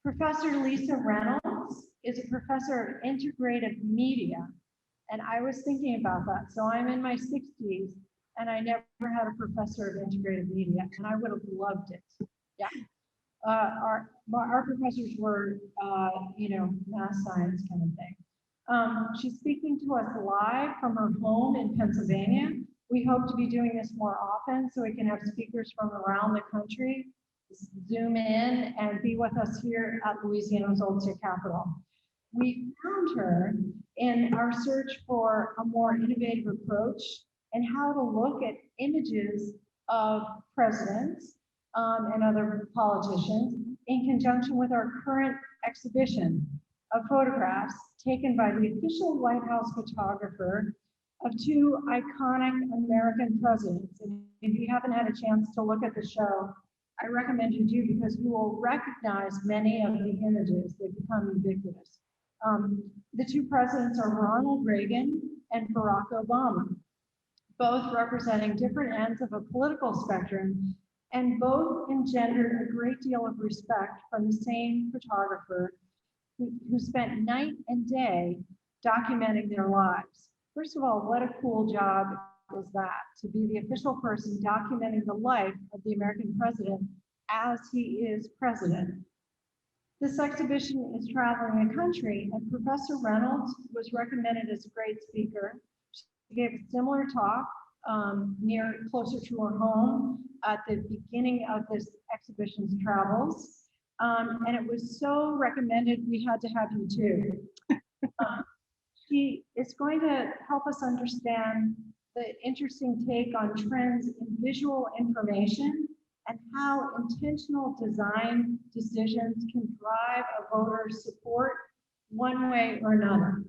Professor Lisa Reynolds is a professor of integrative media. And I was thinking about that. So I'm in my 60s and I never had a professor of integrative media and I would have loved it. Yeah. Our professors were, math science kind of thing. She's speaking to us live from her home in Pennsylvania. We hope to be doing this more often so we can have speakers from around the country Zoom in and be with us here at Louisiana's Old State Capitol. We found her in our search for a more innovative approach and how to look at images of presidents and other politicians in conjunction with our current exhibition of photographs taken by the official White House photographer of two iconic American presidents. And if you haven't had a chance to look at the show, I recommend you do because you will recognize many of the images. They become ubiquitous. The two presidents are Ronald Reagan and Barack Obama, both representing different ends of a political spectrum and both engendered a great deal of respect from the same photographer who spent night and day documenting their lives. First of all, what a cool job is that, to be the official person documenting the life of the American president as he is president. This exhibition is traveling the country, and Professor Reynolds was recommended as a great speaker. She gave a similar talk closer to her home at the beginning of this exhibition's travels. And it was so recommended, we had to have you too. She is going to help us understand the interesting take on trends in visual information and how intentional design decisions can drive a voter's support one way or another.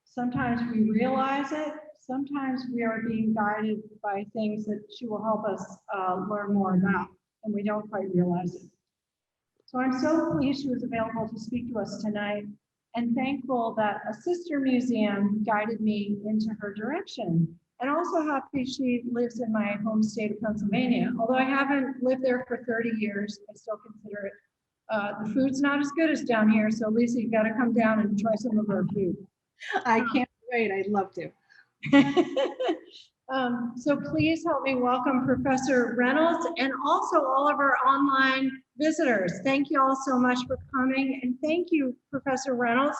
Sometimes we realize it, sometimes we are being guided by things that she will help us learn more about, and we don't quite realize it. So I'm so pleased she was available to speak to us tonight, and thankful that a sister museum guided me into her direction. And also happy she lives in my home state of Pennsylvania. Although I haven't lived there for 30 years, I still consider it. The food's not as good as down here, so Lisa, you gotta come down and try some of our food. I can't wait, I'd love to. So please help me welcome Professor Reynolds and also all of our online visitors. Thank you all so much for coming, and thank you, Professor Reynolds.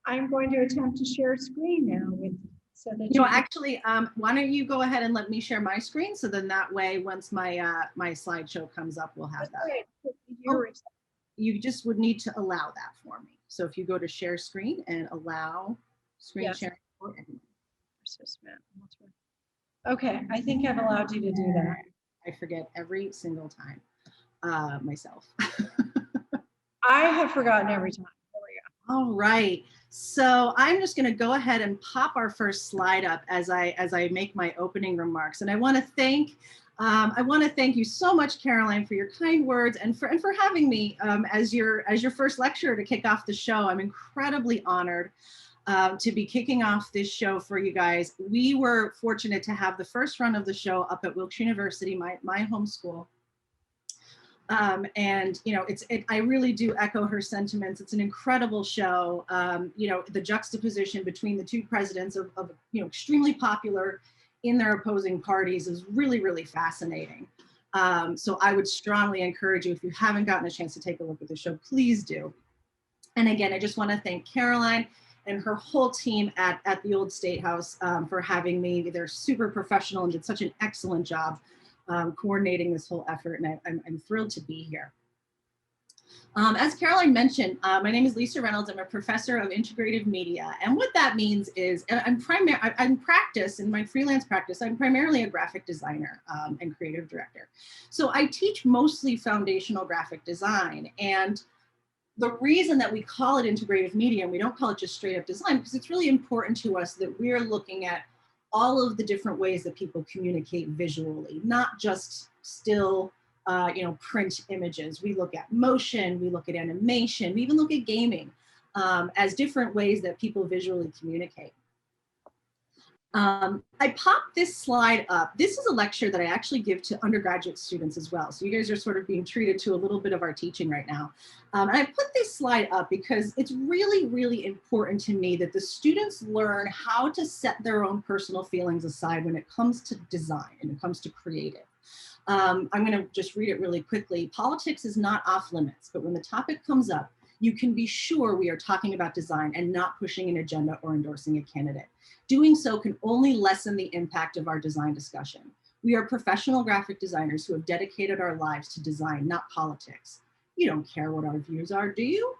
I'm going to attempt to share screen now with so that actually, why don't you go ahead and let me share my screen, so then that way, once my my slideshow comes up, we'll have that. Great. You just would need to allow that for me. So if you go to share screen and allow screen sharing for everyone. Okay, I think I've allowed you to do that. I forget every single time myself. I have forgotten every time. There we go. All right. So I'm just going to go ahead and pop our first slide up as I make my opening remarks. And I want to thank you so much, Caroline, for your kind words and for having me as your first lecturer to kick off the show. I'm incredibly honored to be kicking off this show for you guys. We were fortunate to have the first run of the show up at Wilkes University, my home school. And I really do echo her sentiments. It's an incredible show. The juxtaposition between the two presidents of extremely popular in their opposing parties is really, really fascinating. So I would strongly encourage you, if you haven't gotten a chance to take a look at the show, please do. And again, I just want to thank Caroline and her whole team at the Old State House for having me. They're super professional and did such an excellent job coordinating this whole effort, and I'm thrilled to be here. As Caroline mentioned, my name is Lisa Reynolds. I'm a professor of integrative media, and what that means is in my freelance practice, I'm primarily a graphic designer and creative director. So I teach mostly foundational graphic design, and the reason that we call it integrative media and we don't call it just straight up design, because it's really important to us that we're looking at all of the different ways that people communicate visually, not just still, print images. We look at motion, we look at animation, we even look at gaming as different ways that people visually communicate. I popped this slide up. This is a lecture that I actually give to undergraduate students as well. So you guys are sort of being treated to a little bit of our teaching right now. And I put this slide up because it's really, really important to me that the students learn how to set their own personal feelings aside when it comes to design and it comes to creative. I'm going to just read it really quickly. Politics is not off limits, but when the topic comes up, you can be sure we are talking about design and not pushing an agenda or endorsing a candidate. Doing so can only lessen the impact of our design discussion. We are professional graphic designers who have dedicated our lives to design, not politics. You don't care what our views are, do you?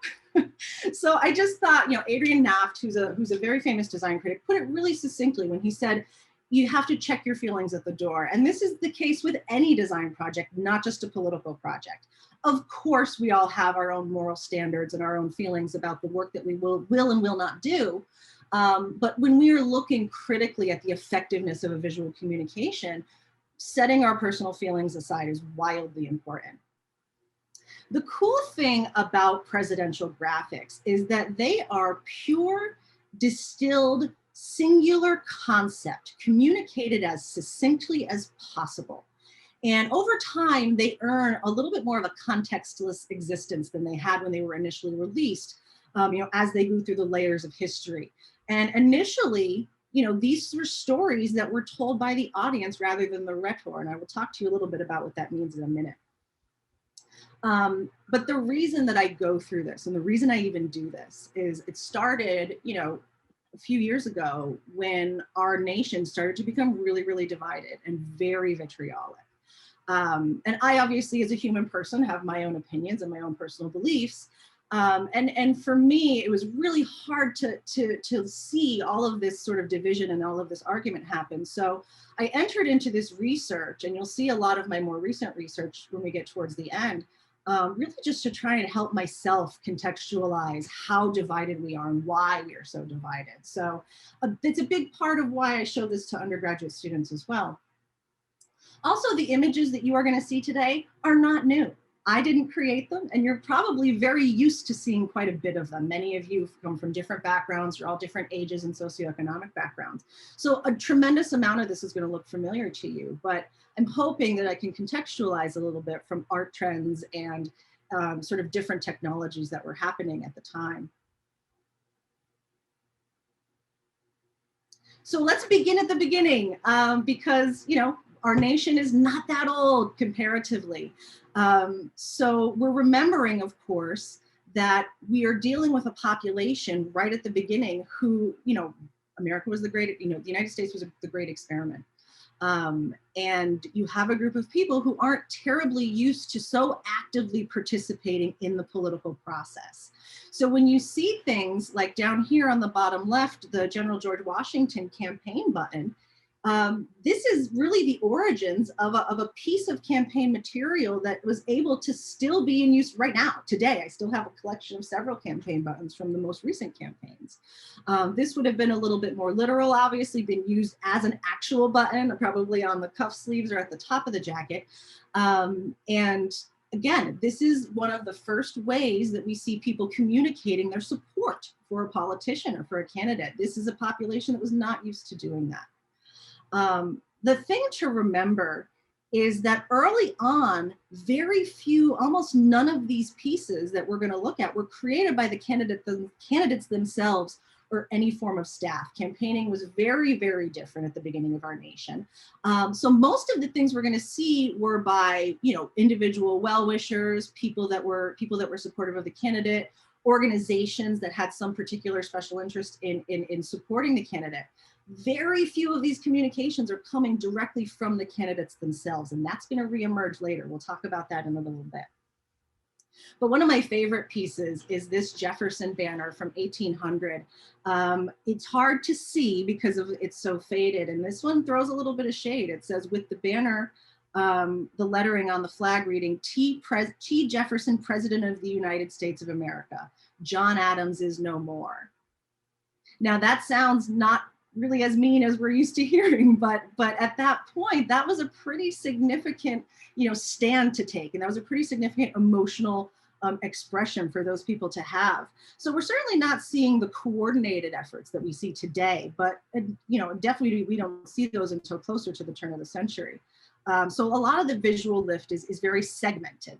So I just thought, Adrian Naft, who's a very famous design critic, put it really succinctly when he said, you have to check your feelings at the door. And this is the case with any design project, not just a political project. Of course, we all have our own moral standards and our own feelings about the work that we will and will not do. But when we are looking critically at the effectiveness of a visual communication, setting our personal feelings aside is wildly important. The cool thing about presidential graphics is that they are pure, distilled, singular concept communicated as succinctly as possible. And over time, they earn a little bit more of a contextless existence than they had when they were initially released, as they go through the layers of history. And initially, these were stories that were told by the audience rather than the rhetor. And I will talk to you a little bit about what that means in a minute. But the reason that I go through this and the reason I even do this is it started, a few years ago when our nation started to become really, really divided and very vitriolic. And I obviously, as a human person, have my own opinions and my own personal beliefs. And for me, it was really hard to see all of this sort of division and all of this argument happen. So I entered into this research, and you'll see a lot of my more recent research when we get towards the end, really just to try and help myself contextualize how divided we are and why we are so divided. So it's a big part of why I show this to undergraduate students as well. Also, the images that you are going to see today are not new. I didn't create them, and you're probably very used to seeing quite a bit of them. Many of you come from different backgrounds, you're all different ages and socioeconomic backgrounds. So a tremendous amount of this is going to look familiar to you, but I'm hoping that I can contextualize a little bit from art trends and sort of different technologies that were happening at the time. So let's begin at the beginning because, our nation is not that old comparatively. So we're remembering, of course, that we are dealing with a population right at the beginning who, America was the United States was the great experiment. And you have a group of people who aren't terribly used to so actively participating in the political process. So when you see things like down here on the bottom left, the General George Washington campaign button, this is really the origins of a piece of campaign material that was able to still be in use right now. Today, I still have a collection of several campaign buttons from the most recent campaigns. This would have been a little bit more literal, obviously been used as an actual button, probably on the cuff sleeves or at the top of the jacket. And again, this is one of the first ways that we see people communicating their support for a politician or for a candidate. This is a population that was not used to doing that. The thing to remember is that early on, very few, almost none of these pieces that we're going to look at were created by the candidates themselves or any form of staff. Campaigning was very, very different at the beginning of our nation. So most of the things we're going to see were by, individual well-wishers, people that were supportive of the candidate, organizations that had some particular special interest in supporting the candidate. Very few of these communications are coming directly from the candidates themselves, and that's going to reemerge later. We'll talk about that in a little bit. But one of my favorite pieces is this Jefferson banner from 1800. It's hard to see because it's so faded, and this one throws a little bit of shade. It says, with the banner, the lettering on the flag reading, T. Jefferson, President of the United States of America. John Adams is no more. Now that sounds not really as mean as we're used to hearing, but at that point, that was a pretty significant, stand to take, and that was a pretty significant emotional expression for those people to have. So we're certainly not seeing the coordinated efforts that we see today, but definitely we don't see those until closer to the turn of the century. So a lot of the visual lift is very segmented.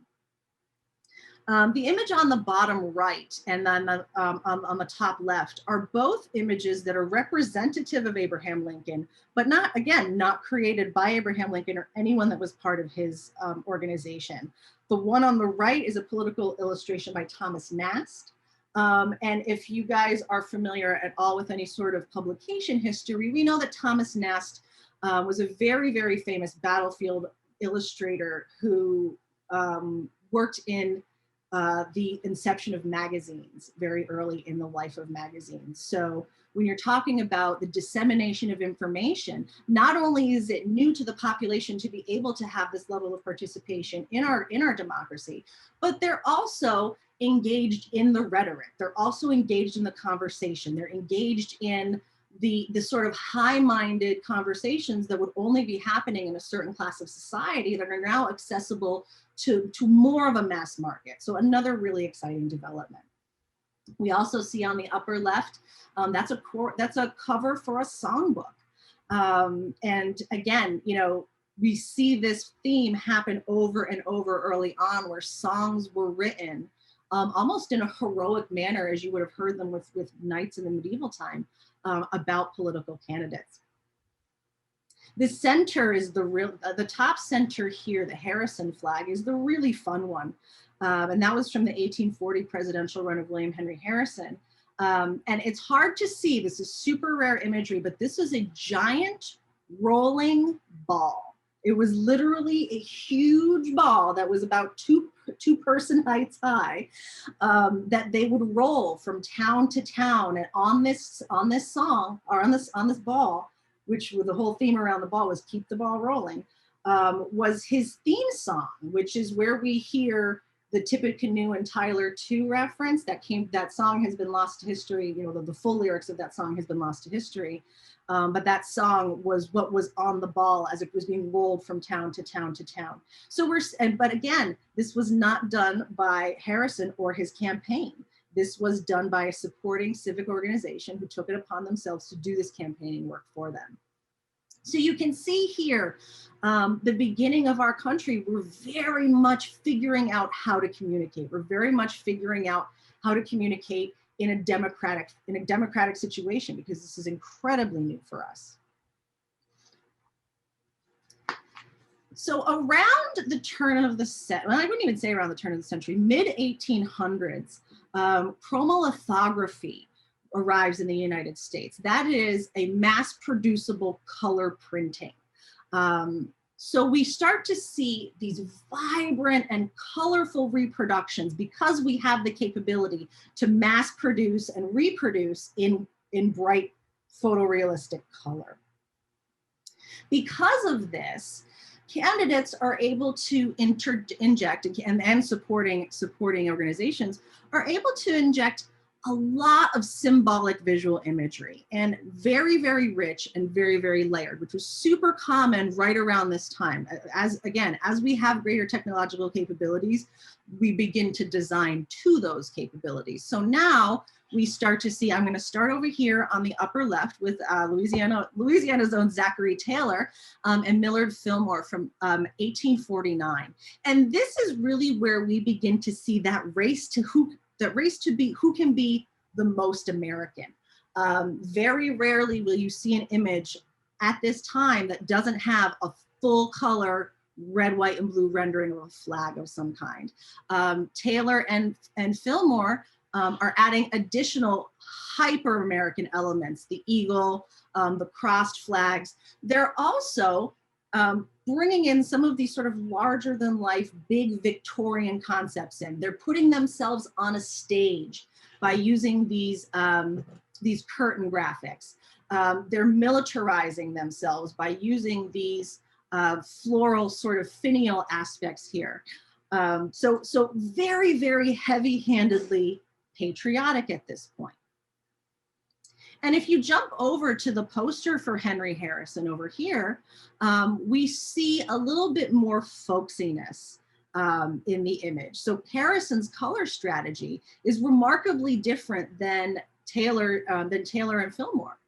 The image on the bottom right and then on the top left are both images that are representative of Abraham Lincoln, but not created by Abraham Lincoln or anyone that was part of his organization. The one on the right is a political illustration by Thomas Nast. And if you guys are familiar at all with any sort of publication history, we know that Thomas Nast was a very, very famous battlefield illustrator who worked in the inception of magazines very early in the life of magazines. So when you're talking about the dissemination of information, not only is it new to the population to be able to have this level of participation in our democracy, but they're also engaged in the rhetoric. They're also engaged in the conversation. They're engaged in the sort of high-minded conversations that would only be happening in a certain class of society that are now accessible to more of a mass market. So another really exciting development. We also see on the upper left, that's a cover for a songbook. And again, we see this theme happen over and over early on, where songs were written almost in a heroic manner, as you would have heard them with knights in the medieval time, about political candidates. The center is the top center here, the Harrison flag, is the really fun one. And that was from the 1840 presidential run of William Henry Harrison. And it's hard to see, this is super rare imagery, but this is a giant rolling ball. It was literally a huge ball that was about two person heights high, that they would roll from town to town. And on this song, or on this ball, which the whole theme around the ball was keep the ball rolling, was his theme song, which is where we hear the Tippecanoe and Tyler 2 reference. That song has been lost to history. The full lyrics of that song has been lost to history. But that song was what was on the ball as it was being rolled from town to town to town. So but again, this was not done by Harrison or his campaign. This was done by a supporting civic organization who took it upon themselves to do this campaigning work for them. So you can see here, the beginning of our country, we're very much figuring out how to communicate. We're very much figuring out how to communicate in a democratic situation, because this is incredibly new for us. So around the turn of the century, well, I wouldn't even say around the turn of the century, mid-1800s, chromolithography arrives in the United States. That is a mass producible color printing. So we start to see these vibrant and colorful reproductions because we have the capability to mass produce and reproduce in bright photorealistic color. Because of this, candidates are able to inject, and supporting organizations are able to inject a lot of symbolic visual imagery, and very, very rich and very, very layered, which was super common right around this time. As we have greater technological capabilities, we begin to design to those capabilities. So now we start to see, I'm going to start over here on the upper left with Louisiana's own Zachary Taylor and Millard Fillmore from 1849. And this is really where we begin to see that race to be who can be the most American. Very rarely will you see an image at this time that doesn't have a full color red, white, and blue rendering of a flag of some kind. Taylor and Fillmore are adding additional hyper-American elements, the eagle, the crossed flags. They're also bringing in some of these sort of larger than life, big Victorian concepts in. They're putting themselves on a stage by using these curtain graphics. They're militarizing themselves by using these floral sort of finial aspects here. So very, very heavy-handedly patriotic at this point. And if you jump over to the poster for Henry Harrison over here, we see a little bit more folksiness. in the image. So Harrison's color strategy is remarkably different than Taylor and Fillmore,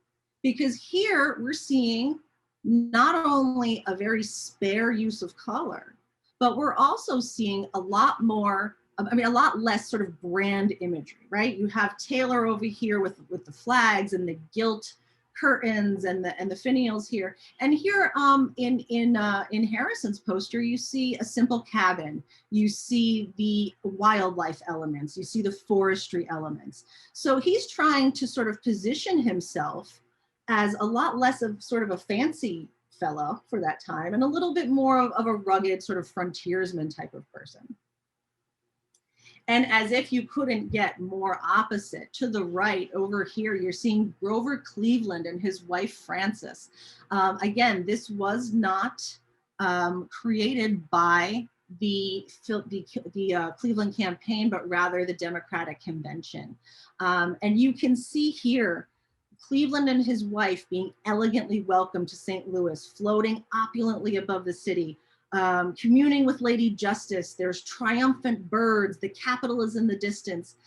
because here we're seeing not only a very spare use of color, but we're also seeing a lot more, I mean, a lot less sort of brand imagery, right? You have Taylor over here with the flags and the gilt curtains and the finials here. And here in Harrison's poster, you see a simple cabin. You see the wildlife elements. You see the forestry elements. So he's trying to sort of position himself as a lot less of sort of a fancy fellow for that time and a little bit more of a rugged sort of frontiersman type of person. And as if you couldn't get more opposite, to the right over here, you're seeing Grover Cleveland and his wife, Frances. Again, this was not created by the Cleveland campaign, but rather the Democratic Convention. And you can see here, Cleveland and his wife being elegantly welcomed to St. Louis, floating opulently above the city, communing with Lady Justice. There's triumphant birds, the Capitol is in the distance.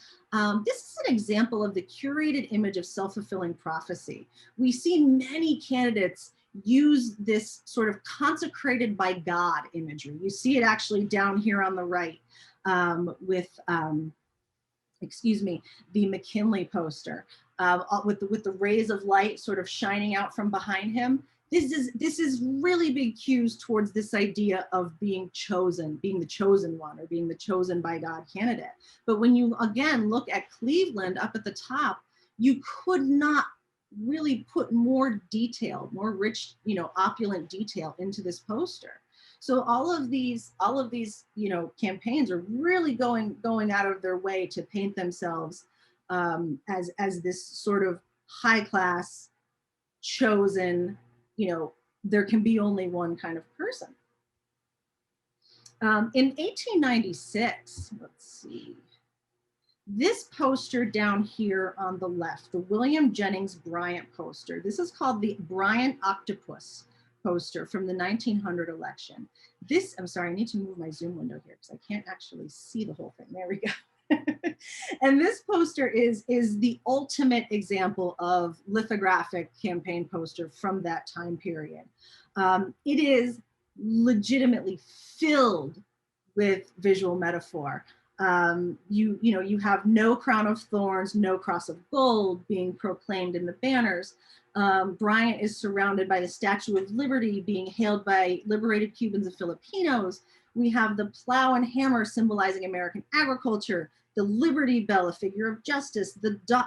This is an example of the curated image of self-fulfilling prophecy. We see many candidates use this sort of consecrated by God imagery. You see it actually down here on the right with, excuse me, the McKinley poster with the rays of light sort of shining out from behind him. This is really big cues towards this idea of being chosen, being the chosen one, or being the chosen by God candidate. But when you again look at Cleveland up at the top, you could not really put more detail, more rich, opulent detail into this poster. So all of these, campaigns are really going out of their way to paint themselves as this sort of high class, chosen, there can be only one kind of person. In 1896, let's see, this poster down here on the left, the William Jennings Bryant poster, this is called the Bryant Octopus poster from the 1900 election. This, I'm sorry, I need to move my Zoom window here because I can't actually see the whole thing. There we go. And this poster is the ultimate example of lithographic campaign poster from that time period. It is legitimately filled with visual metaphor. You have no crown of thorns, no cross of gold being proclaimed in the banners. Bryant is surrounded by the Statue of Liberty being hailed by liberated Cubans and Filipinos. We have the plow and hammer symbolizing American agriculture, the Liberty Bell, a figure of justice,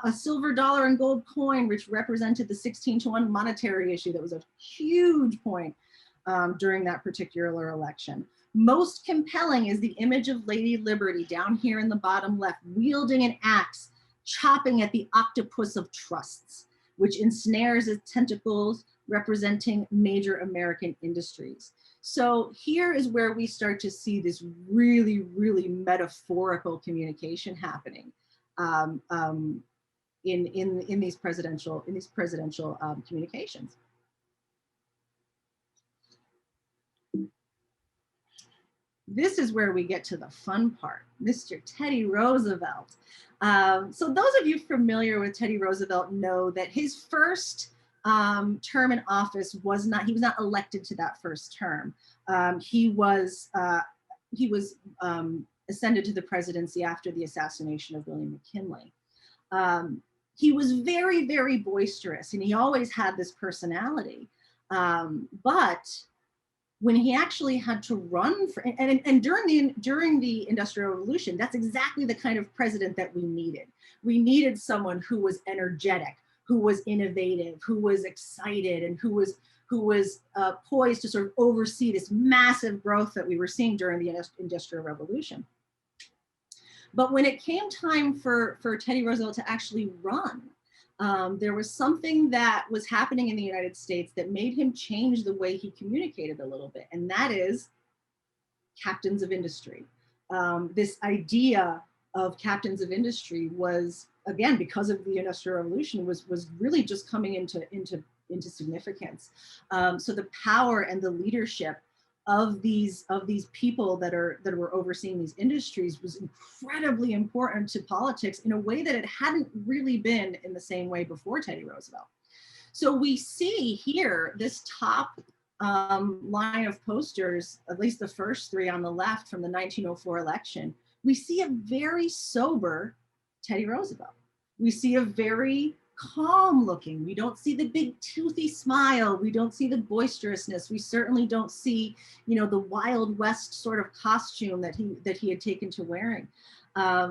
a silver dollar and gold coin, which represented the 16-to-1 monetary issue that was a huge point during that particular election. Most compelling is the image of Lady Liberty down here in the bottom left, wielding an axe, chopping at the octopus of trusts, which ensnares its tentacles, representing major American industries. So here is where we start to see this really, really metaphorical communication happening in these presidential communications. This is where we get to the fun part, Mr. Teddy Roosevelt. So those of you familiar with Teddy Roosevelt know that his first term in office he was not elected to that first term. He was ascended to the presidency after the assassination of William McKinley. He was very, very boisterous, and he always had this personality. But when he actually had to run for, and during the Industrial Revolution, that's exactly the kind of president that we needed. We needed someone who was energetic, who was innovative, who was excited, and who was poised to sort of oversee this massive growth that we were seeing during the Industrial Revolution. But when it came time for Teddy Roosevelt to actually run, there was something that was happening in the United States that made him change the way he communicated a little bit, and that is captains of industry. This idea of captains of industry was, again, because of the Industrial Revolution, was really just coming into significance. So the power and the leadership of these people that were overseeing these industries was incredibly important to politics in a way that it hadn't really been in the same way before Teddy Roosevelt. So we see here this top line of posters, at least the first three on the left from the 1904 election. We see a very sober Teddy Roosevelt. We see a very calm looking. We don't see the big toothy smile. We don't see the boisterousness. We certainly don't see, the Wild West sort of costume that he had taken to wearing.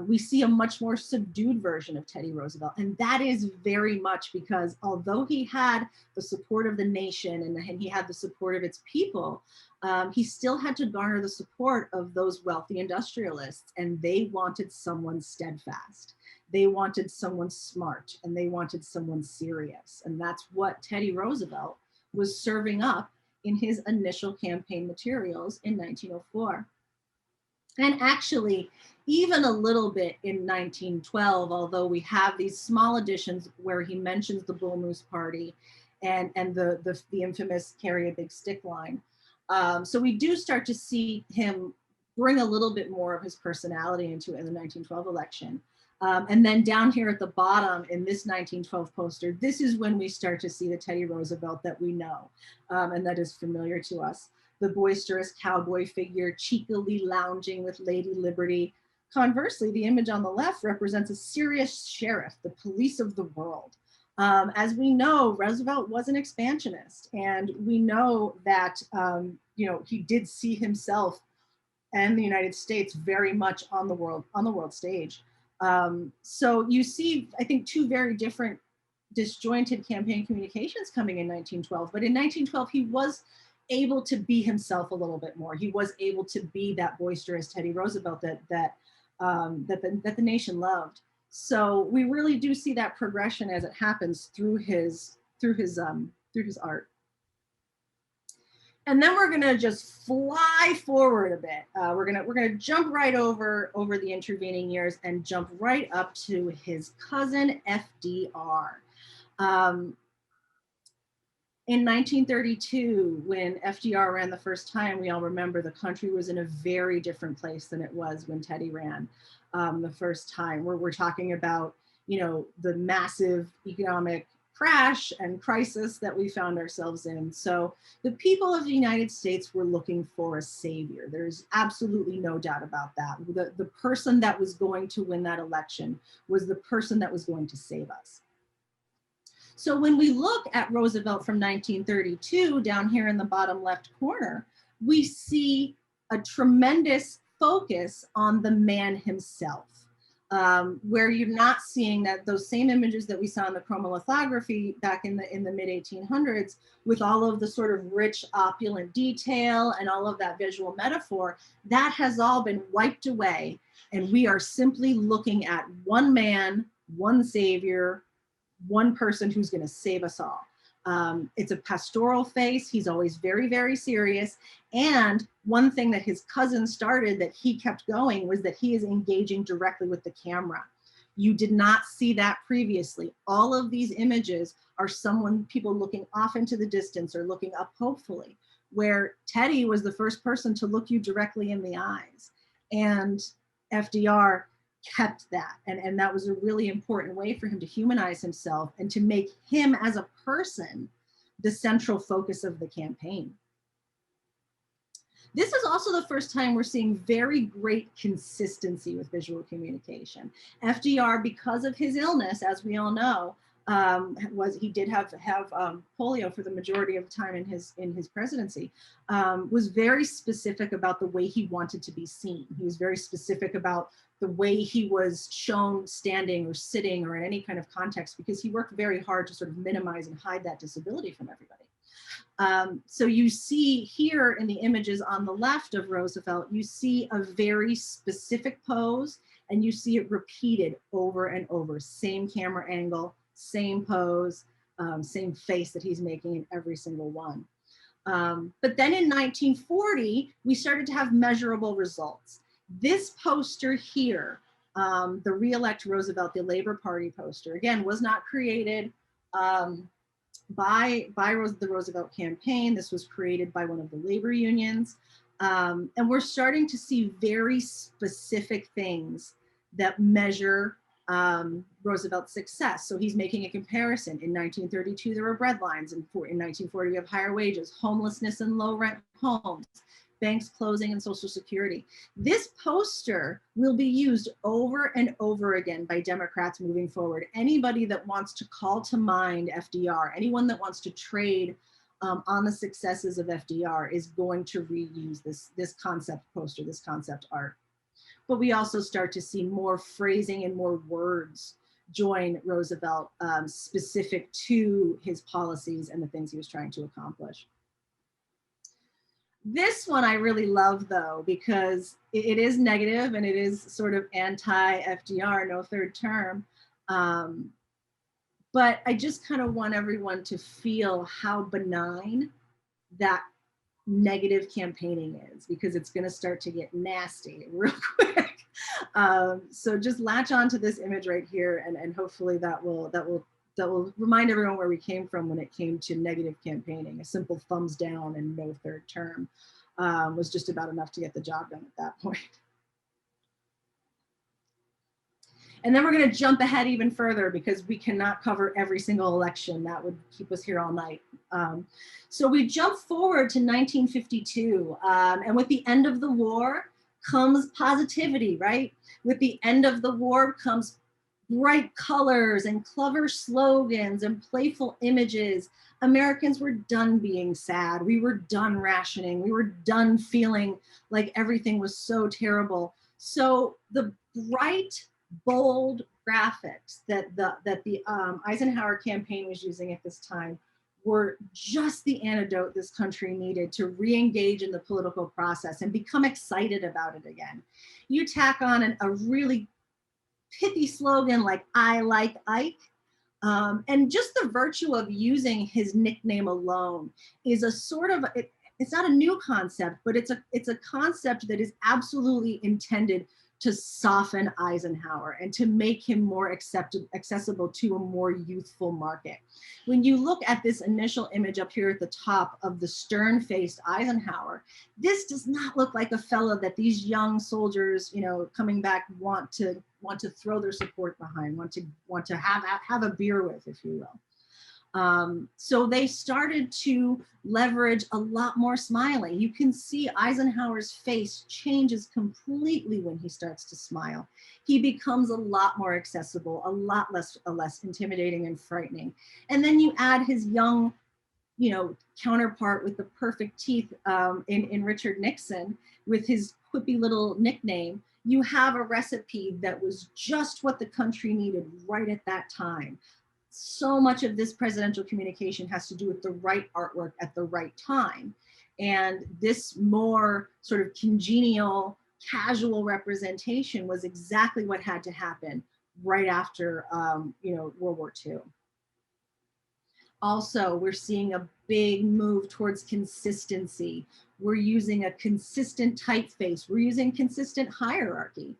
We see a much more subdued version of Teddy Roosevelt. And that is very much because although he had the support of the nation and he had the support of its people, he still had to garner the support of those wealthy industrialists, and they wanted someone steadfast. They wanted someone smart, and they wanted someone serious. And that's what Teddy Roosevelt was serving up in his initial campaign materials in 1904. And actually, even a little bit in 1912, although we have these small additions where he mentions the Bull Moose Party and the infamous carry a big stick line. So we do start to see him bring a little bit more of his personality into it in the 1912 election. And then down here at the bottom in this 1912 poster, this is when we start to see the Teddy Roosevelt that we know and that is familiar to us. The boisterous cowboy figure cheekily lounging with Lady Liberty. Conversely, the image on the left represents a serious sheriff, the police of the world. As we know, Roosevelt was an expansionist, and we know that he did see himself and the United States very much on the world stage. So you see, I think, two very different disjointed campaign communications coming in 1912. But in 1912, he was able to be himself a little bit more. He was able to be that boisterous Teddy Roosevelt that the nation loved. So we really do see that progression as it happens through his art. And then we're gonna just fly forward a bit. We're gonna jump right over the intervening years and jump right up to his cousin FDR. In 1932, when FDR ran the first time, we all remember the country was in a very different place than it was when Teddy ran the first time. We're talking about, the massive economic crash and crisis that we found ourselves in. So the people of the United States were looking for a savior. There's absolutely no doubt about that. The person that was going to win that election was the person that was going to save us. So when we look at Roosevelt from 1932, down here in the bottom left corner, we see a tremendous focus on the man himself, where you're not seeing that those same images that we saw in the chromolithography back in the mid 1800s, with all of the sort of rich, opulent detail and all of that visual metaphor, that has all been wiped away. And we are simply looking at one man, one savior, one person who's going to save us all. It's a pastoral face. He's always very, very serious. And one thing that his cousin started that he kept going was that he is engaging directly with the camera. You did not see that previously. All of these images are people looking off into the distance or looking up hopefully, where Teddy was the first person to look you directly in the eyes. And FDR kept that. And that was a really important way for him to humanize himself and to make him as a person the central focus of the campaign. This is also the first time we're seeing very great consistency with visual communication. FDR, because of his illness, as we all know, he did have polio for the majority of the time in his presidency, was very specific about the way he wanted to be seen. He was very specific about the way he was shown standing or sitting or in any kind of context, because he worked very hard to sort of minimize and hide that disability from everybody. So you see here in the images on the left of Roosevelt, you see a very specific pose, and you see it repeated over and over. Same camera angle, same pose, same face that he's making in every single one. But then in 1940, we started to have measurable results. This poster here, the Re-elect Roosevelt, the Labor Party poster, again, was not created the Roosevelt campaign. This was created by one of the labor unions. And we're starting to see very specific things that measure Roosevelt's success. So he's making a comparison. In 1932, there were breadlines. In 1940, we have higher wages, homelessness and low rent homes, banks closing, and Social Security. This poster will be used over and over again by Democrats moving forward. Anybody that wants to call to mind FDR, anyone that wants to trade on the successes of FDR is going to reuse this concept poster, this concept art. But we also start to see more phrasing and more words join Roosevelt specific to his policies and the things he was trying to accomplish. This one I really love though, because it is negative and it is sort of anti-FDR, no third term. But I just kind of want everyone to feel how benign that negative campaigning is, because it's going to start to get nasty real quick. So just latch on to this image right here, and hopefully that will remind everyone where we came from when it came to negative campaigning. A simple thumbs down and no third term was just about enough to get the job done at that point. And then we're going to jump ahead even further because we cannot cover every single election. That would keep us here all night. So we jump forward to 1952. And with the end of the war comes positivity, right? With the end of the war comes bright colors and clever slogans and playful images. Americans were done being sad. We were done rationing. We were done feeling like everything was so terrible. So the bright, bold graphics that the Eisenhower campaign was using at this time were just the antidote this country needed to re-engage in the political process and become excited about it again. You tack on a really pithy slogan like "I like Ike," and just the virtue of using his nickname alone is a sort of, it's not a new concept, but it's a concept that is absolutely intended to soften Eisenhower and to make him more accessible to a more youthful market. When you look at this initial image up here at the top of the stern-faced Eisenhower, this does not look like a fellow that these young soldiers, you know, coming back want to throw their support behind, want to have a beer with, if you will. So they started to leverage a lot more smiling. You can see Eisenhower's face changes completely when he starts to smile. He becomes a lot more accessible, a lot less intimidating and frightening. And then you add his young, you know, counterpart with the perfect teeth in Richard Nixon with his quippy little nickname. You have a recipe that was just what the country needed right at that time. So much of this presidential communication has to do with the right artwork at the right time. And this more sort of congenial, casual representation was exactly what had to happen right after World War II. Also, we're seeing a big move towards consistency. We're using a consistent typeface. We're using consistent hierarchy.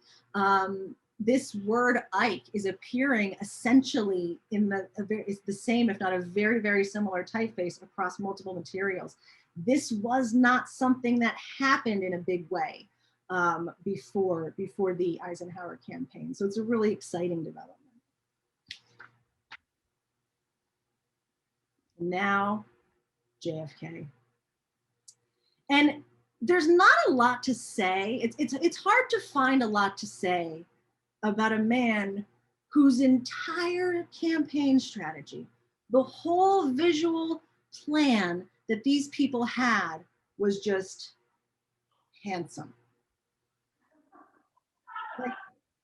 This word Ike is appearing essentially in it's the same, if not a very, very similar typeface across multiple materials. This was not something that happened in a big way before the Eisenhower campaign. So it's a really exciting development. Now, JFK. And there's not a lot to say. It's hard to find a lot to say about a man whose entire campaign strategy, the whole visual plan that these people had was just handsome. Like,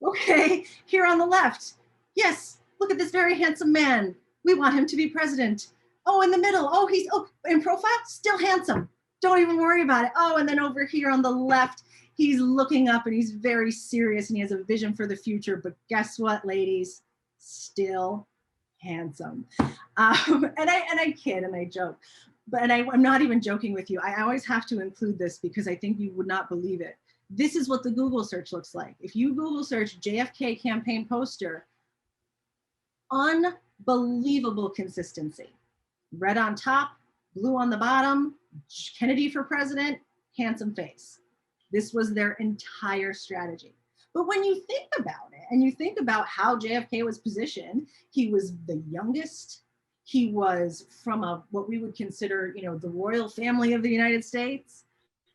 okay, here on the left, yes, look at this very handsome man. We want him to be president. Oh, in the middle, in profile, still handsome. Don't even worry about it. Oh, and then over here on the left, he's looking up and he's very serious and he has a vision for the future. But guess what, ladies? Still handsome. And I kid and I joke, but I'm not even joking with you. I always have to include this because I think you would not believe it. This is what the Google search looks like. If you Google search JFK campaign poster, unbelievable consistency. red on top, blue on the bottom, Kennedy for president, handsome face. This was their entire strategy. But when you think about it, and you think about how JFK was positioned, he was the youngest. He was from what we would consider, the royal family of the United States.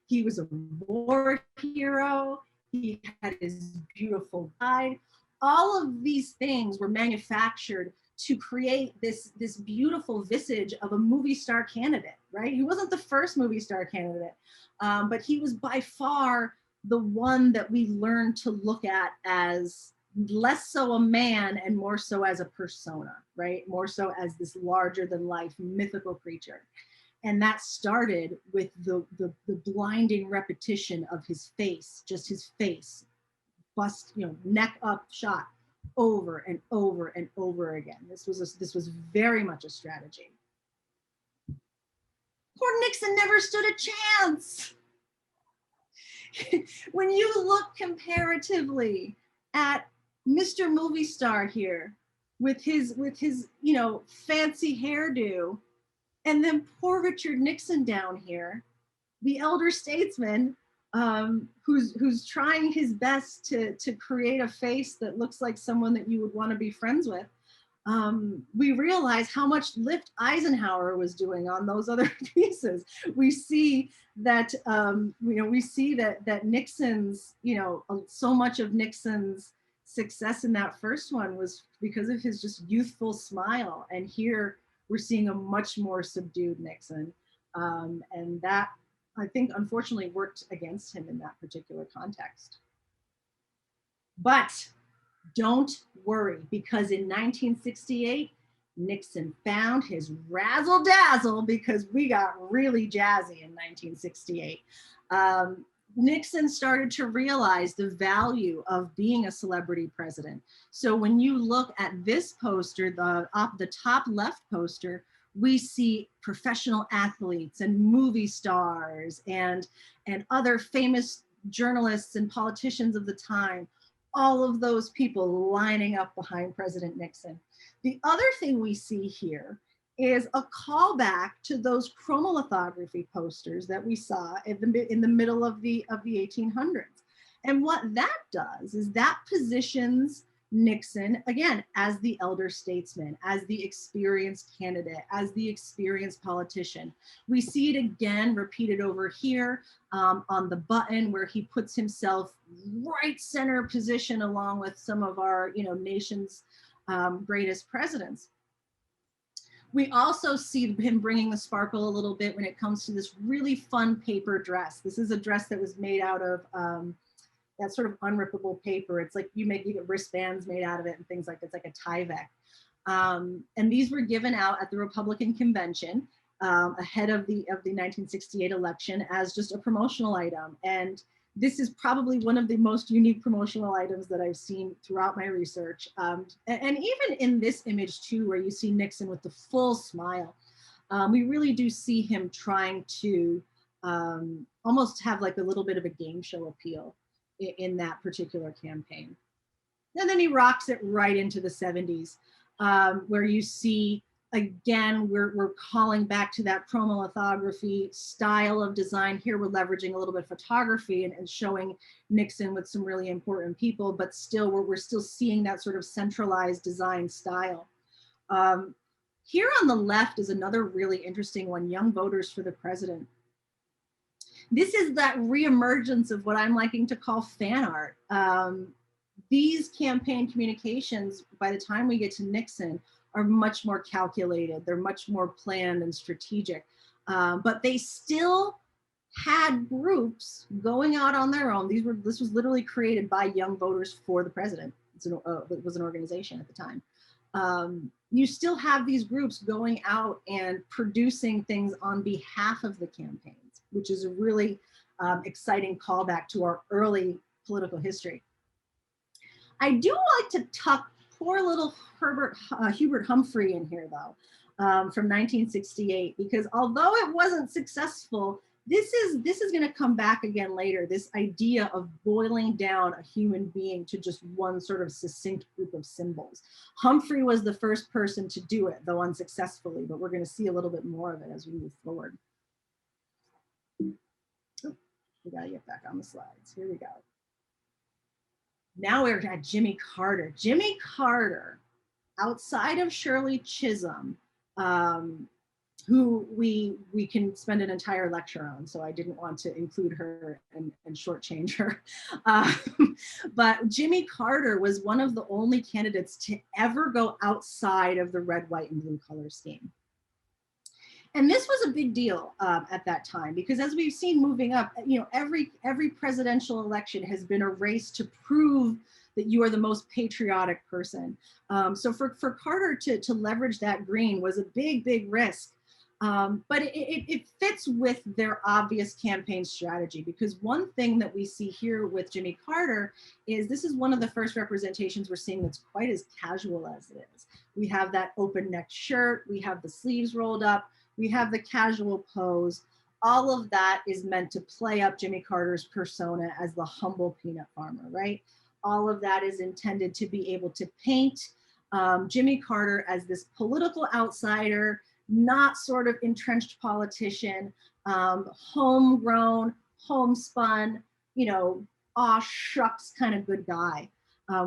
He was a war hero. He had his beautiful bride. All of these things were manufactured to create this beautiful visage of a movie star candidate, right? He wasn't the first movie star candidate, but he was by far the one that we learned to look at as less so a man and more so as a persona, right? More so as this larger than life mythical creature. And that started with the blinding repetition of his face, just his face, bust, neck up shot over and over and over again. This was very much a strategy. Poor Nixon never stood a chance. When you look comparatively at Mr. Movie Star here with his fancy hairdo, and then poor Richard Nixon down here, the elder statesman, who's trying his best to create a face that looks like someone that you would want to be friends with. We realize how much lift Eisenhower was doing on those other pieces. We see that that Nixon's, so much of Nixon's success in that first one was because of his just youthful smile. And here we're seeing a much more subdued Nixon. And that, I think, unfortunately worked against him in that particular context. But don't worry, because in 1968, Nixon found his razzle dazzle, because we got really jazzy in 1968. Nixon started to realize the value of being a celebrity president. So when you look at this poster, the top left poster, we see professional athletes and movie stars and other famous journalists and politicians of the time, all of those people lining up behind President Nixon. The other thing we see here is a callback to those chromolithography posters that we saw in the middle of the 1800s. And what that does is that positions Nixon, again, as the elder statesman, as the experienced candidate, as the experienced politician. We see it again repeated over here on the button, where he puts himself right center position along with some of our nation's greatest presidents. We also see him bringing the sparkle a little bit when it comes to this really fun paper dress. This is a dress that was made out of that sort of unrippable paper. It's like you get wristbands made out of it and things like that. It's like a Tyvek. And these were given out at the Republican convention ahead of the 1968 election as just a promotional item. And this is probably one of the most unique promotional items that I've seen throughout my research. And even in this image too, where you see Nixon with the full smile, we really do see him trying to almost have like a little bit of a game show appeal in that particular campaign. And then he rocks it right into the 70s, where you see, again, we're calling back to that chromolithography style of design. Here we're leveraging a little bit of photography and showing Nixon with some really important people, but still we're still seeing that sort of centralized design style. Here on the left is another really interesting one, Young Voters for the President. This is that reemergence of what I'm liking to call fan art. These campaign communications, by the time we get to Nixon, are much more calculated. They're much more planned and strategic. But they still had groups going out on their own. This was literally created by Young Voters for the President. It was an organization at the time. You still have these groups going out and producing things on behalf of the campaigns, which is a really exciting callback to our early political history. I do like to tuck poor little Hubert Humphrey in here though, from 1968, because although it wasn't successful, this is going to come back again later, this idea of boiling down a human being to just one sort of succinct group of symbols. Humphrey was the first person to do it, though unsuccessfully, but we're going to see a little bit more of it as we move forward. Oh, we got to get back on the slides. Here we go. Now we're at Jimmy Carter. Jimmy Carter, outside of Shirley Chisholm, who we can spend an entire lecture on, so I didn't want to include her and shortchange her. But Jimmy Carter was one of the only candidates to ever go outside of the red, white, and blue color scheme. And this was a big deal at that time, because as we've seen moving up, you know, every presidential election has been a race to prove that you are the most patriotic person. So for Carter to leverage that green was a big, big risk. But it fits with their obvious campaign strategy, because one thing that we see here with Jimmy Carter is this is one of the first representations we're seeing that's quite as casual as it is. We have that open neck shirt, we have the sleeves rolled up, we have the casual pose. All of that is meant to play up Jimmy Carter's persona as the humble peanut farmer, right? All of that is intended to be able to paint Jimmy Carter as this political outsider, not sort of entrenched politician, homegrown, homespun, you know, aw shucks kind of good guy.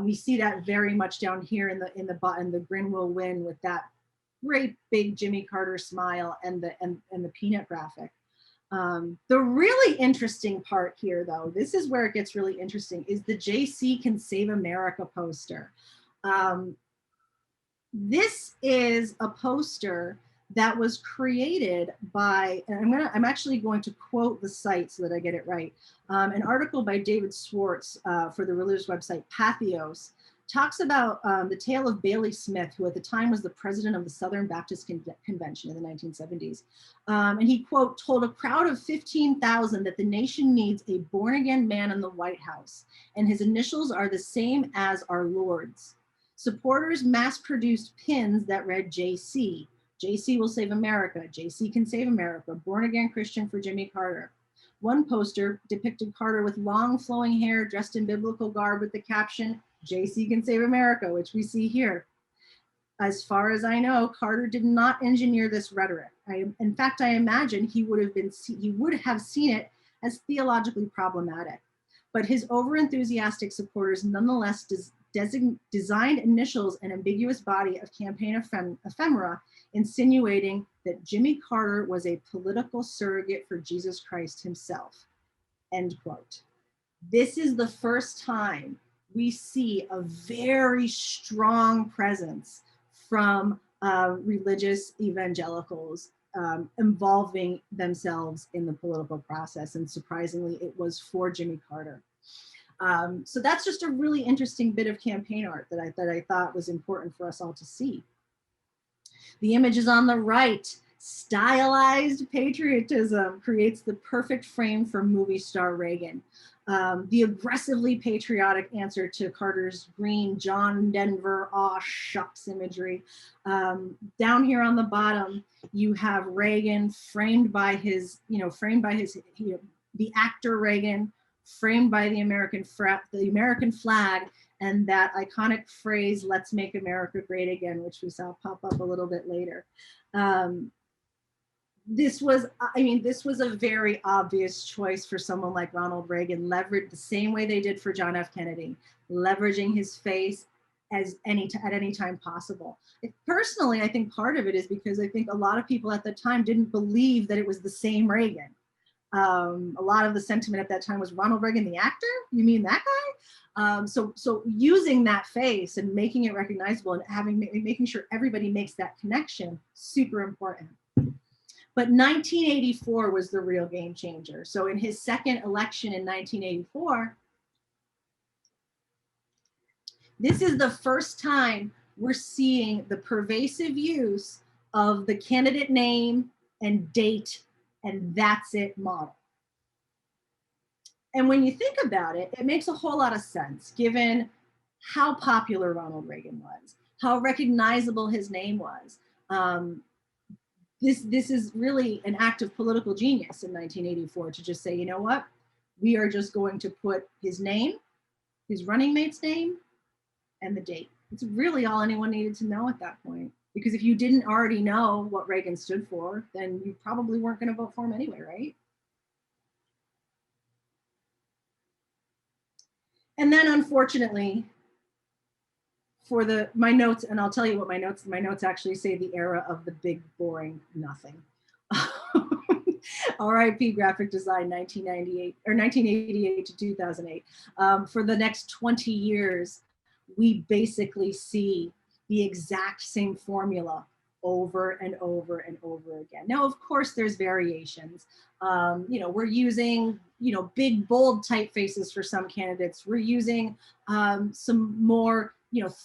We see that very much down here in the grin will win with that great big Jimmy Carter smile and the peanut graphic. The really interesting part here, though, this is where it gets really interesting, is the JC Can Save America poster. This is a poster that was created by, and I'm actually going to quote the site so that I get it right. An article by David Swartz for the religious website Patheos talks about the tale of Bailey Smith, who at the time was the president of the Southern Baptist Convention in the 1970s. And he, quote, told a crowd of 15,000 that the nation needs a born-again man in the White House, and his initials are the same as our Lord's. Supporters mass-produced pins that read JC. JC will save America. JC can save America. Born-again Christian for Jimmy Carter. One poster depicted Carter with long flowing hair, dressed in biblical garb with the caption, JC can save America, which we see here. As far as I know, Carter did not engineer this rhetoric. In fact, I imagine he would have seen it as theologically problematic. But his overenthusiastic supporters nonetheless designed initials and ambiguous body of campaign ephemera, insinuating that Jimmy Carter was a political surrogate for Jesus Christ himself, end quote. This is the first time we see a very strong presence from religious evangelicals involving themselves in the political process. And surprisingly, it was for Jimmy Carter. So that's just a really interesting bit of campaign art that I thought was important for us all to see. The images on the right, stylized patriotism creates the perfect frame for movie star Reagan. The aggressively patriotic answer to Carter's green John Denver aw shucks imagery. Down here on the bottom, you have Reagan framed by his, the actor Reagan, framed by the American flag, and that iconic phrase, "Let's make America great again," which we saw pop up a little bit later. This was a very obvious choice for someone like Ronald Reagan, leveraged the same way they did for John F. Kennedy, leveraging his face at any time possible. Personally, I think part of it is because I think a lot of people at the time didn't believe that it was the same Reagan. A lot of the sentiment at that time was, Ronald Reagan, the actor? You mean that guy? So using that face and making it recognizable and making sure everybody makes that connection, super important. But 1984 was the real game changer. So in his second election in 1984, this is the first time we're seeing the pervasive use of the candidate name and date and that's it model. And when you think about it, it makes a whole lot of sense given how popular Ronald Reagan was, how recognizable his name was. this is really an act of political genius in 1984 to just say, you know what, we are just going to put his name, his running mate's name, and the date. It's really all anyone needed to know at that point. Because if you didn't already know what Reagan stood for, then you probably weren't going to vote for him anyway, right? And then unfortunately, for my notes, and I'll tell you what my notes actually say, the era of the big boring nothing. RIP graphic design, 1998 or 1988 to 2008. For the next 20 years, we basically see the exact same formula over and over and over again. Now, of course, there's variations. We're using, big, bold typefaces for some candidates. We're using some more,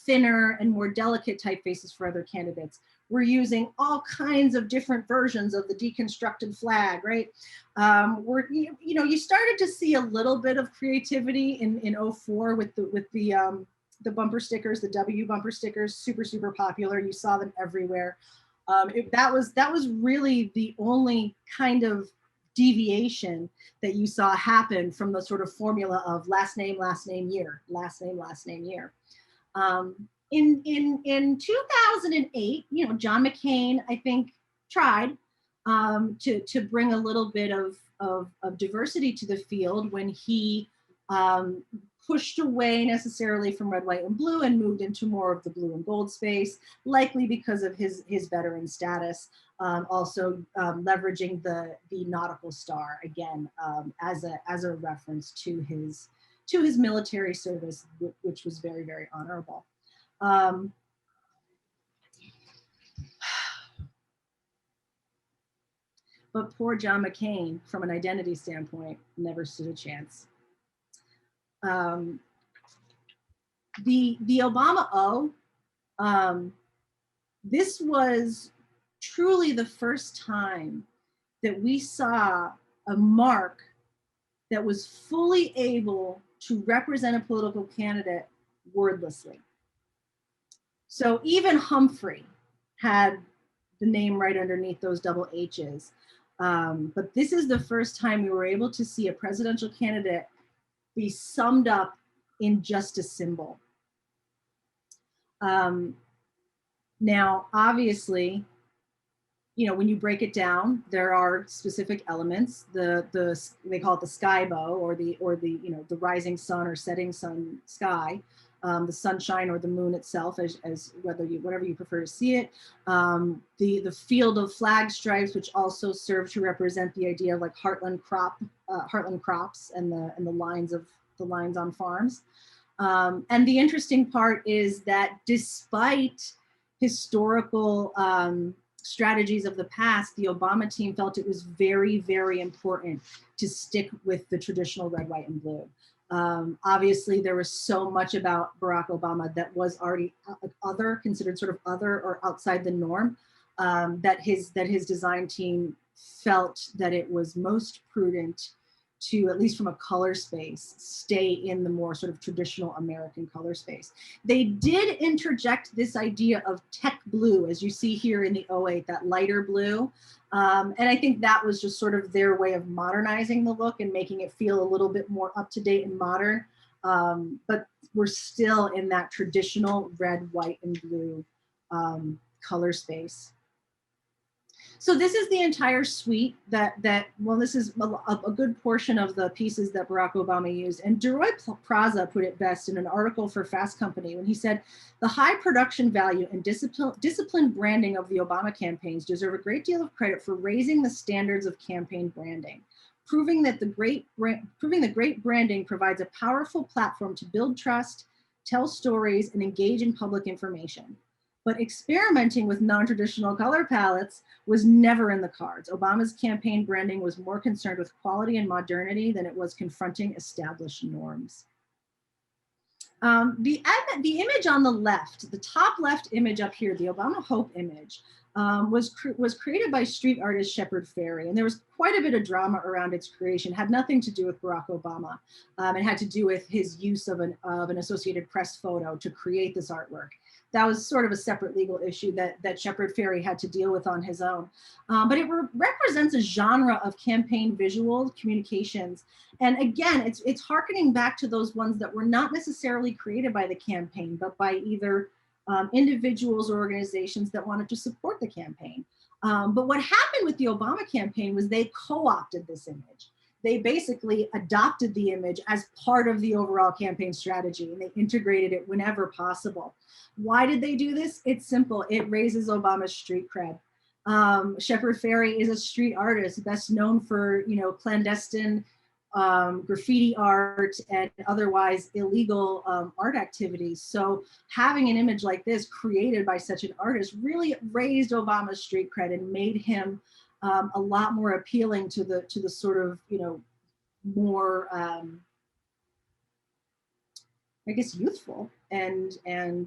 thinner and more delicate typefaces for other candidates. We're using all kinds of different versions of the deconstructed flag, right? You started to see a little bit of creativity in 04 with the bumper stickers, the W bumper stickers, super popular. You saw them everywhere. That was really the only kind of deviation that you saw happen from the sort of formula of last name, year, last name, year. In 2008, John McCain, I think, tried to bring a little bit of diversity to the field when he pushed away necessarily from red, white, and blue and moved into more of the blue and gold space, likely because of his veteran status. Also leveraging the nautical star again as a reference to his military service, which was very, very honorable. But poor John McCain, from an identity standpoint, never stood a chance. The Obama O, this was truly the first time that we saw a mark that was fully able to represent a political candidate wordlessly. So even Humphrey had the name right underneath those double H's. But this is the first time we were able to see a presidential candidate be summed up in just a symbol. Now, obviously, when you break it down, there are specific elements. They call it the sky bow, or the the rising sun or setting sun sky, the sunshine or the moon itself, as whatever you prefer to see it. The field of flag stripes, which also serve to represent the idea of like heartland crops and the lines on farms. And the interesting part is that despite historical strategies of the past, the Obama team felt it was very, very important to stick with the traditional red, white, and blue. Obviously, there was so much about Barack Obama that was already considered sort of other or outside the norm, that his design team felt that it was most prudent to, at least from a color space, stay in the more sort of traditional American color space. They did interject this idea of tech blue, as you see here in the 08, that lighter blue. And I think that was just sort of their way of modernizing the look and making it feel a little bit more up to date and modern. But we're still in that traditional red, white, and blue color space. So this is the entire suite this is a good portion of the pieces that Barack Obama used. And DeRoy Plaza put it best in an article for Fast Company when he said, the high production value and disciplined branding of the Obama campaigns deserve a great deal of credit for raising the standards of campaign branding, proving that the great branding provides a powerful platform to build trust, tell stories, and engage in public information. But experimenting with non-traditional color palettes was never in the cards. Obama's campaign branding was more concerned with quality and modernity than it was confronting established norms. The image on the left, the top left image up here, the Obama Hope image, was created by street artist Shepard Fairey, and there was quite a bit of drama around its creation. It had nothing to do with Barack Obama. It had to do with his use of an Associated Press photo to create this artwork. that was sort of a separate legal issue that Shepard Fairey had to deal with on his own. But it represents a genre of campaign visual communications. And again, it's hearkening back to those ones that were not necessarily created by the campaign, but by either individuals or organizations that wanted to support the campaign. But what happened with the Obama campaign was they co-opted this image. They basically adopted the image as part of the overall campaign strategy, and they integrated it whenever possible. Why did they do this? It's simple. It raises Obama's street cred. Shepard Fairey is a street artist, best known for, you know, clandestine graffiti art and otherwise illegal art activities. So having an image like this created by such an artist really raised Obama's street cred and made him a lot more appealing to the sort of, you know, more I guess youthful and you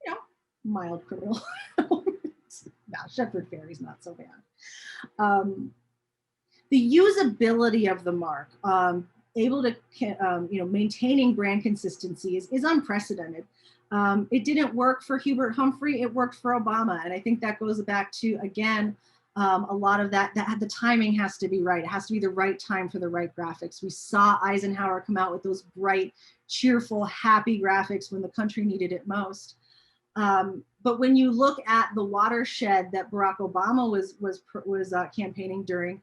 know, mild criminal. No, Shepard Fairey's not so bad. The usability of the mark, able to, you know, maintaining brand consistency is unprecedented. It didn't work for Hubert Humphrey, it worked for Obama. And I think that goes back to, again, a lot of that the timing has to be right. It has to be the right time for the right graphics. We saw Eisenhower come out with those bright, cheerful, happy graphics when the country needed it most. But when you look at the watershed that Barack Obama was campaigning during,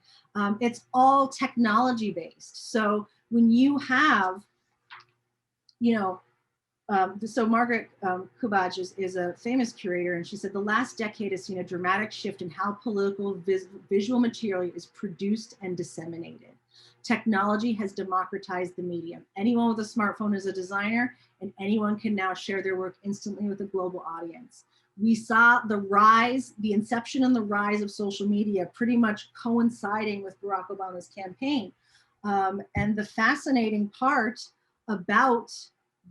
it's all technology based. So when you have, you know, so Margaret Kubach is a famous curator, and she said the last decade has seen a dramatic shift in how political visual material is produced and disseminated. Technology has democratized the medium. Anyone with a smartphone is a designer, and anyone can now share their work instantly with a global audience. We saw the rise, the inception and the rise of social media pretty much coinciding with Barack Obama's campaign. And the fascinating part about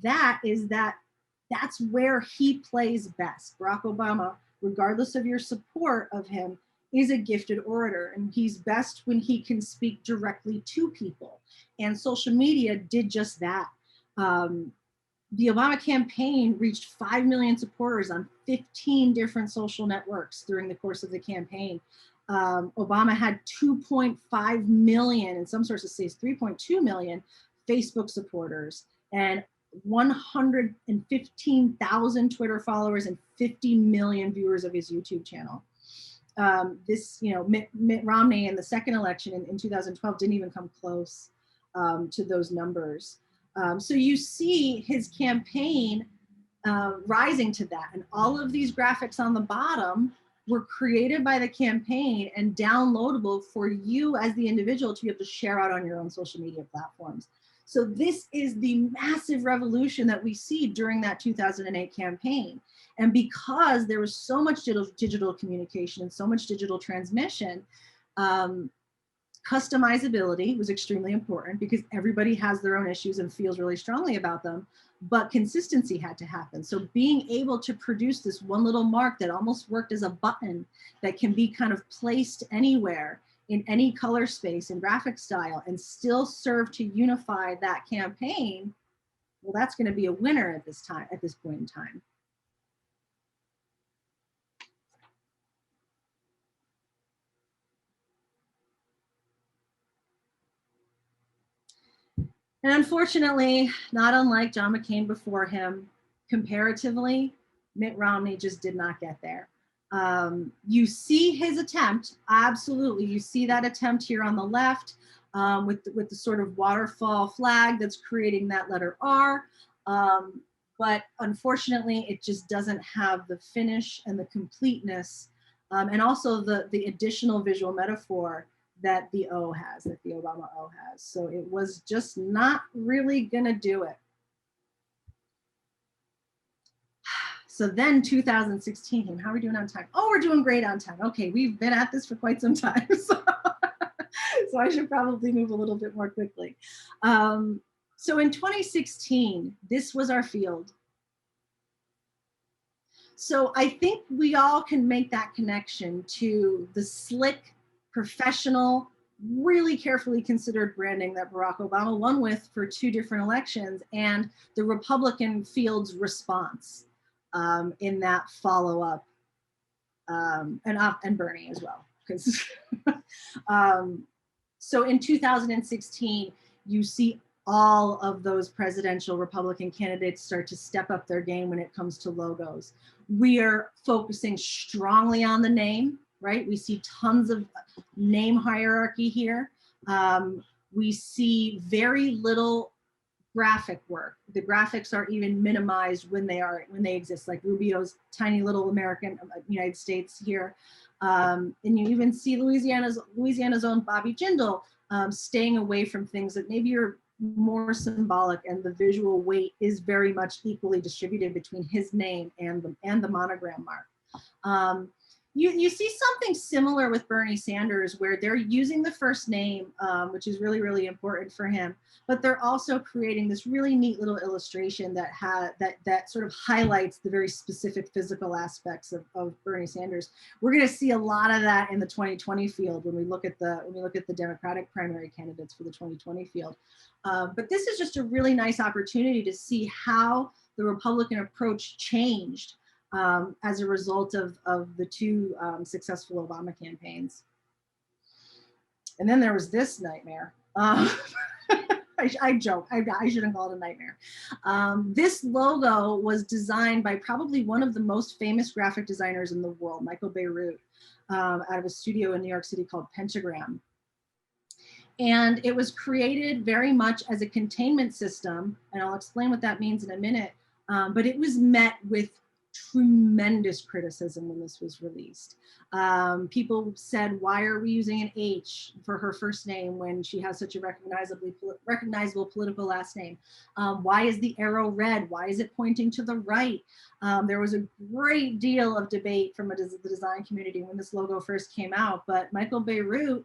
that is that that's where he plays best. Barack Obama, regardless of your support of him, is a gifted orator, and he's best when he can speak directly to people. And social media did just that. The Obama campaign reached 5 million supporters on 15 different social networks during the course of the campaign. Obama had 2.5 million, and some sources say 3.2 million Facebook supporters, and 115,000 Twitter followers and 50 million viewers of his YouTube channel. This, you know, Mitt Romney in the second election in 2012 didn't even come close to those numbers. So you see his campaign rising to that. And all of these graphics on the bottom were created by the campaign and downloadable for you as the individual to be able to share out on your own social media platforms. So this is the massive revolution that we see during that 2008 campaign. And because there was so much digital communication and so much digital transmission, customizability was extremely important because everybody has their own issues and feels really strongly about them, but consistency had to happen. So being able to produce this one little mark that almost worked as a button that can be kind of placed anywhere in any color space and graphic style and still serve to unify that campaign, well, that's going to be a winner at this time, at this point in time. And unfortunately, not unlike John McCain before him, comparatively, Mitt Romney just did not get there. You see his attempt, absolutely. You see that attempt here on the left with the sort of waterfall flag that's creating that letter R. But unfortunately, it just doesn't have the finish and the completeness and also the additional visual metaphor that the O has, that the Obama O has. So it was just not really gonna do it. So then 2016, how are we doing on time? Oh, we're doing great on time. Okay, we've been at this for quite some time. So I should probably move a little bit more quickly. So in 2016, this was our field. So I think we all can make that connection to the slick, professional, really carefully considered branding that Barack Obama won with for 2 different elections and the Republican field's response. in that follow-up, and Bernie as well. Because so in 2016, you see all of those presidential Republican candidates start to step up their game when it comes to logos. We are focusing strongly on the name, right? We see tons of name hierarchy here. We see very little graphic work. The graphics are even minimized when they exist, like Rubio's tiny little United States here. And you even see Louisiana's own Bobby Jindal staying away from things that maybe are more symbolic, and the visual weight is very much equally distributed between his name and the monogram mark. You see something similar with Bernie Sanders, where they're using the first name, which is really, really important for him, but they're also creating this really neat little illustration that sort of highlights the very specific physical aspects of Bernie Sanders. We're going to see a lot of that in the 2020 field when we look at the Democratic primary candidates for the 2020 field. But this is just a really nice opportunity to see how the Republican approach changed as a result of the two successful Obama campaigns. And then there was this nightmare. I joke, I shouldn't call it a nightmare. This logo was designed by probably one of the most famous graphic designers in the world, Michael Beirut, out of a studio in New York City called Pentagram. And it was created very much as a containment system, and I'll explain what that means in a minute, but it was met with tremendous criticism when this was released. People said, why are we using an H for her first name when she has such a recognizable political last name? Why is the arrow red? Why is it pointing to the right? There was a great deal of debate from the design community when this logo first came out, but Michael Beirut,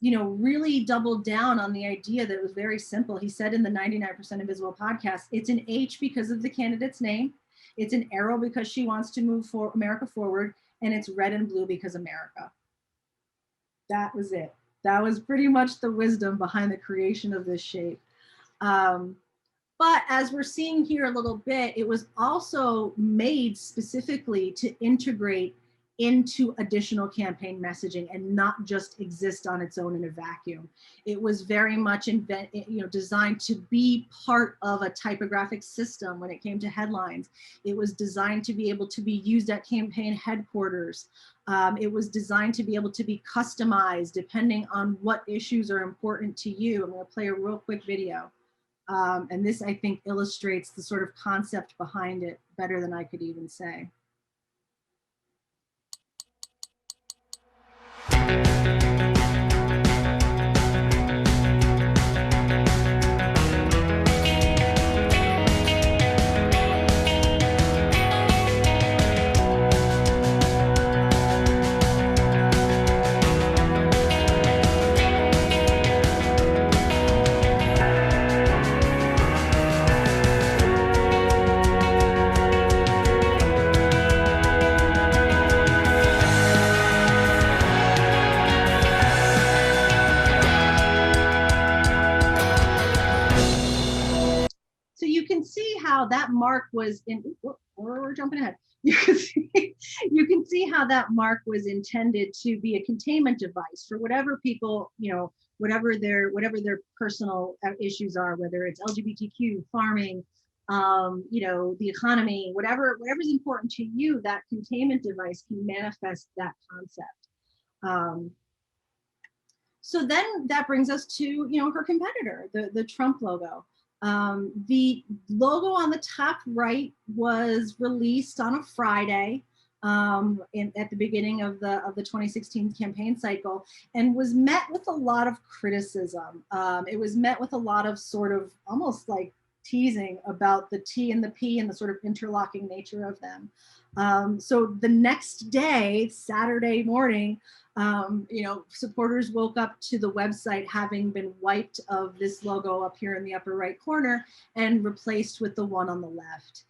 really doubled down on the idea that it was very simple. He said in the 99% Invisible podcast, it's an H because of the candidate's name. It's an arrow because she wants to move America forward, and it's red and blue because America. That was it. That was pretty much the wisdom behind the creation of this shape. But as we're seeing here a little bit, it was also made specifically to integrate into additional campaign messaging and not just exist on its own in a vacuum. It was very much designed to be part of a typographic system when it came to headlines. It was designed to be able to be used at campaign headquarters. It was designed to be able to be customized depending on what issues are important to you. I'm going to play a real quick video. And this, I think, illustrates the sort of concept behind it better than I could even say. That mark was in, we're jumping ahead. You can see how that mark was intended to be a containment device for whatever people, whatever their personal issues are, whether it's LGBTQ, farming, the economy, whatever's important to you, that containment device can manifest that concept. So then that brings us to, her competitor, the Trump logo. The logo on the top right was released on a Friday at the beginning of the 2016 campaign cycle, and was met with a lot of criticism. It was met with a lot of sort of almost like teasing about the T and the P and the sort of interlocking nature of them. So the next day, Saturday morning, supporters woke up to the website having been wiped of this logo up here in the upper right corner and replaced with the one on the left.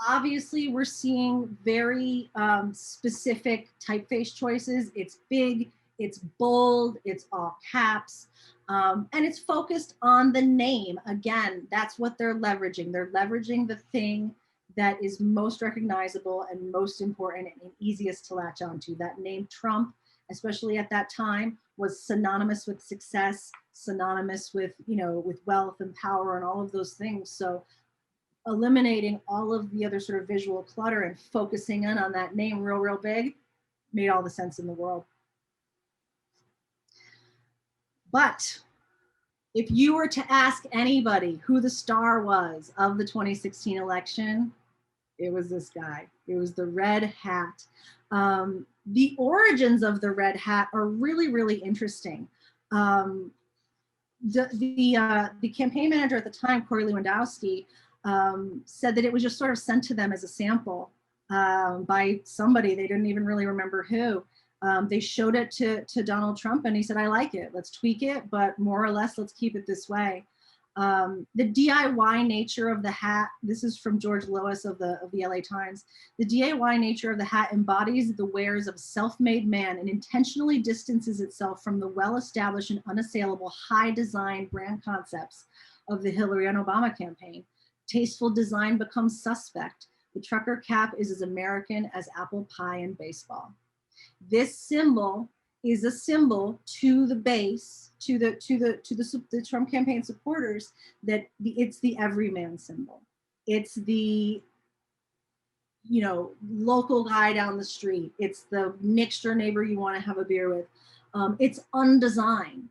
Obviously, we're seeing very specific typeface choices. It's big, it's bold, it's all caps. And it's focused on the name. Again, that's what they're leveraging. They're leveraging the thing that is most recognizable and most important and easiest to latch onto. That name Trump, especially at that time, was synonymous with success, synonymous with, with wealth and power and all of those things. So eliminating all of the other sort of visual clutter and focusing in on that name real big made all the sense in the world. But if you were to ask anybody who the star was of the 2016 election, it was this guy. It was the red hat. The origins of the red hat are really interesting. The campaign manager at the time, Corey Lewandowski, said that it was just sort of sent to them as a sample by somebody. They didn't even really remember who. They showed it to Donald Trump and he said, I like it. Let's tweak it, but more or less, let's keep it this way. The DIY nature of the hat, this is from George Lois of the LA Times. The DIY nature of the hat embodies the wares of a self-made man and intentionally distances itself from the well-established and unassailable high design brand concepts of the Hillary and Obama campaign. Tasteful design becomes suspect. The trucker cap is as American as apple pie and baseball. This symbol is a symbol to the base, to the Trump campaign supporters, that it's the everyman symbol. It's the local guy down the street. It's the next door neighbor you want to have a beer with. It's undesigned,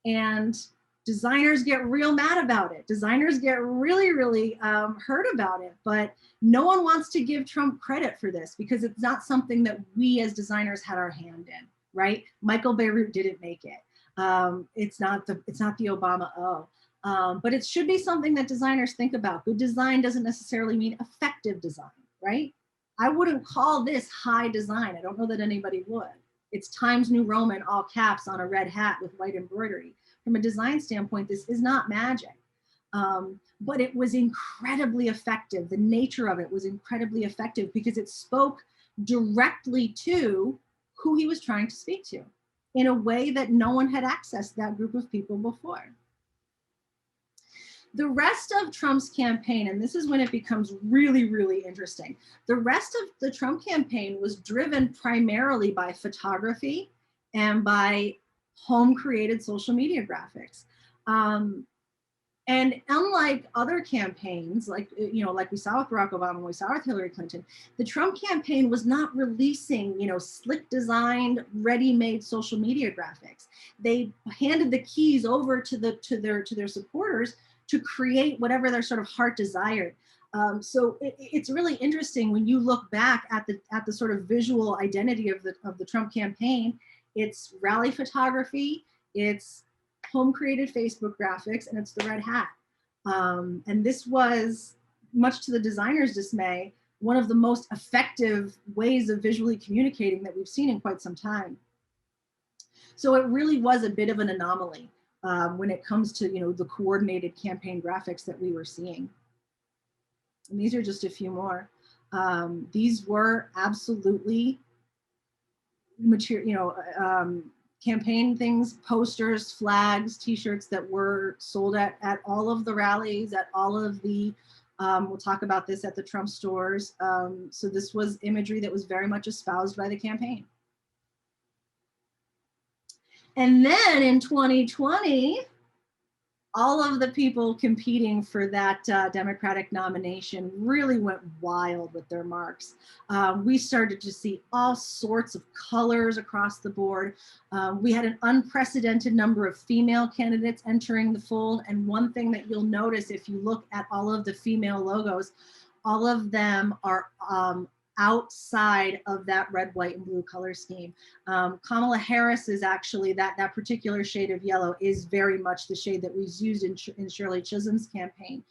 and designers get real mad about it. Designers get really hurt about it, but no one wants to give Trump credit for this because it's not something that we as designers had our hand in, right? Michael Beirut didn't make it. It's not the Obama but it should be something that designers think about. Good design doesn't necessarily mean effective design, right? I wouldn't call this high design. I don't know that anybody would. It's Times New Roman, all caps on a red hat with white embroidery. From a design standpoint, this is not magic, but it was incredibly effective. The nature of it was incredibly effective because it spoke directly to who he was trying to speak to in a way that no one had accessed that group of people before. The rest of Trump's campaign, and this is when it becomes really interesting, the rest of the Trump campaign was driven primarily by photography and by home-created social media graphics. And unlike other campaigns, like we saw with Barack Obama, we saw with Hillary Clinton, the Trump campaign was not releasing, slick designed, ready-made social media graphics. They handed the keys over to their supporters to create whatever their sort of heart desired. So it's really interesting when you look back at the sort of visual identity of the Trump campaign. It's rally photography, it's home created Facebook graphics, and it's the red hat. And this was, much to the designer's dismay, one of the most effective ways of visually communicating that we've seen in quite some time. So it really was a bit of an anomaly when it comes to the coordinated campaign graphics that we were seeing. And these are just a few more. These were absolutely material, campaign things, posters, flags, t-shirts that were sold at all of the rallies, at all of the, we'll talk about this, at the Trump stores. So this was imagery that was very much espoused by the campaign. And then in 2020, all of the people competing for that Democratic nomination really went wild with their marks. We started to see all sorts of colors across the board. We had an unprecedented number of female candidates entering the fold. And one thing that you'll notice if you look at all of the female logos, all of them are outside of that red, white, and blue color scheme. Kamala Harris is actually, that particular shade of yellow is very much the shade that was used in Shirley Chisholm's campaign.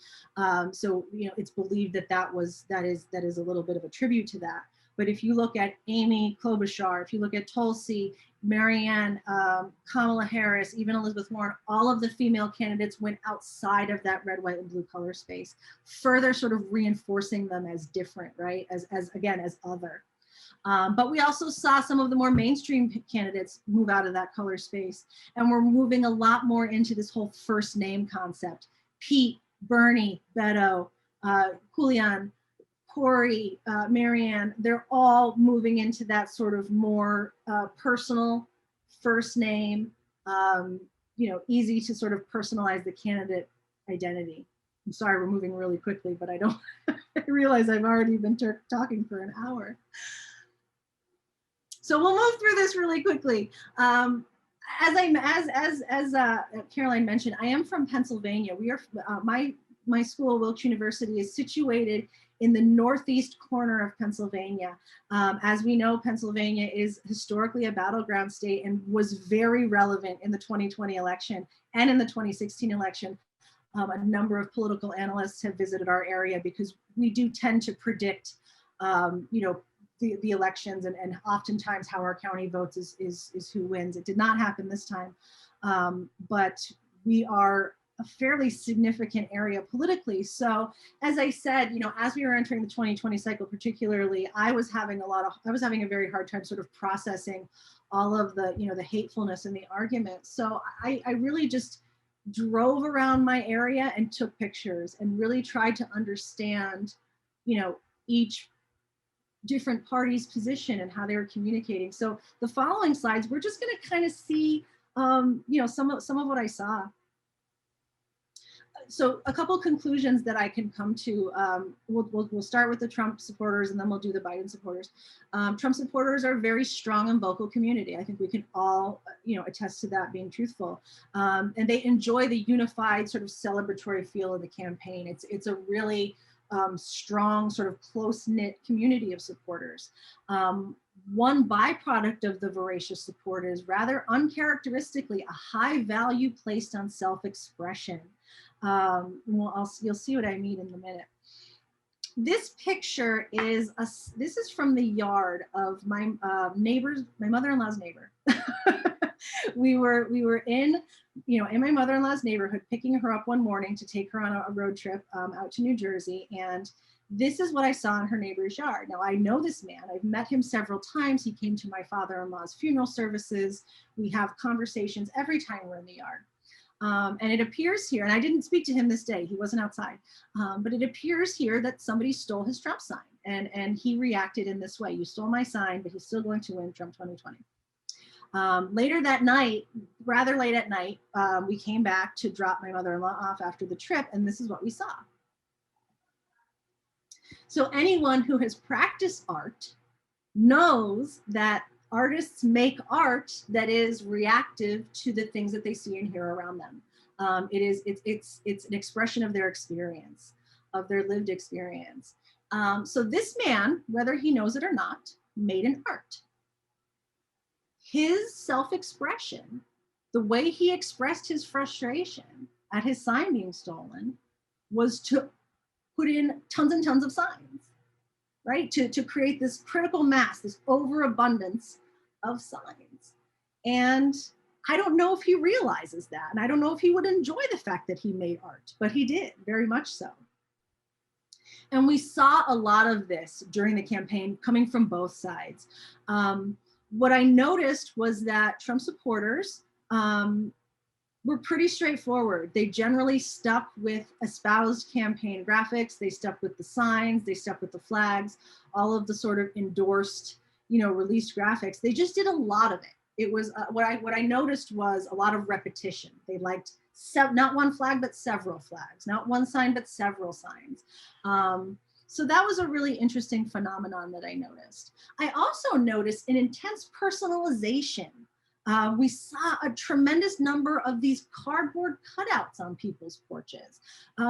So it's believed that is a little bit of a tribute to that. But if you look at Amy Klobuchar, if you look at Tulsi, Marianne, Kamala Harris, even Elizabeth Warren, all of the female candidates went outside of that red, white, and blue color space, further sort of reinforcing them as different, right? As again, as other. But we also saw some of the more mainstream candidates move out of that color space. And we're moving a lot more into this whole first name concept. Pete, Bernie, Beto, Julian, Corey, Marianne, they're all moving into that sort of more personal first name, easy to sort of personalize the candidate identity. I'm sorry, we're moving really quickly, but I realize I've already been talking for an hour. So we'll move through this really quickly. As Caroline mentioned, I am from Pennsylvania. We are my school, Wilkes University, is situated in the northeast corner of Pennsylvania. As we know, Pennsylvania is historically a battleground state and was very relevant in the 2020 election and in the 2016 election. A number of political analysts have visited our area because we do tend to predict, the elections and oftentimes how our county votes is who wins. It did not happen this time, but we are a fairly significant area politically. So as I said, as we were entering the 2020 cycle, particularly, I was having a very hard time sort of processing all of the, the hatefulness and the arguments. So I really just drove around my area and took pictures and really tried to understand, each different party's position and how they were communicating. So the following slides, we're just going to kind of see, some of what I saw. So a couple conclusions that I can come to. We'll start with the Trump supporters and then we'll do the Biden supporters. Trump supporters are a very strong and vocal community. I think we can all, attest to that being truthful. And they enjoy the unified sort of celebratory feel of the campaign. It's a really strong sort of close-knit community of supporters. One byproduct of the voracious support is rather uncharacteristically a high value placed on self-expression. You'll see what I mean in a minute. This picture is from the yard of my neighbor's, my mother-in-law's neighbor. we were in my mother-in-law's neighborhood, picking her up one morning to take her on a road trip out to New Jersey. And this is what I saw in her neighbor's yard. Now I know this man, I've met him several times. He came to my father-in-law's funeral services. We have conversations every time we're in the yard. And it appears here, and I didn't speak to him this day, he wasn't outside, but it appears here that somebody stole his Trump sign and he reacted in this way. You stole my sign, but he's still going to win Trump 2020. Later that night, rather late at night, we came back to drop my mother-in-law off after the trip, and this is what we saw. So anyone who has practiced art knows that artists make art that is reactive to the things that they see and hear around them. It's an expression of their experience, of their lived experience. So this man, whether he knows it or not, made an art. His self-expression, the way he expressed his frustration at his sign being stolen, was to put in tons and tons of signs, right? To create this critical mass, this overabundance of signs. And I don't know if he realizes that. And I don't know if he would enjoy the fact that he made art, but he did, very much so. And we saw a lot of this during the campaign coming from both sides. What I noticed was that Trump supporters were pretty straightforward. They generally stuck with espoused campaign graphics. They stuck with the signs, they stuck with the flags, all of the sort of endorsed, released graphics. They just did a lot of it. It was what I noticed was a lot of repetition. They liked not one flag, but several flags, not one sign, but several signs. So that was a really interesting phenomenon that I noticed. I also noticed an intense personalization. We saw a tremendous number of these cardboard cutouts on people's porches.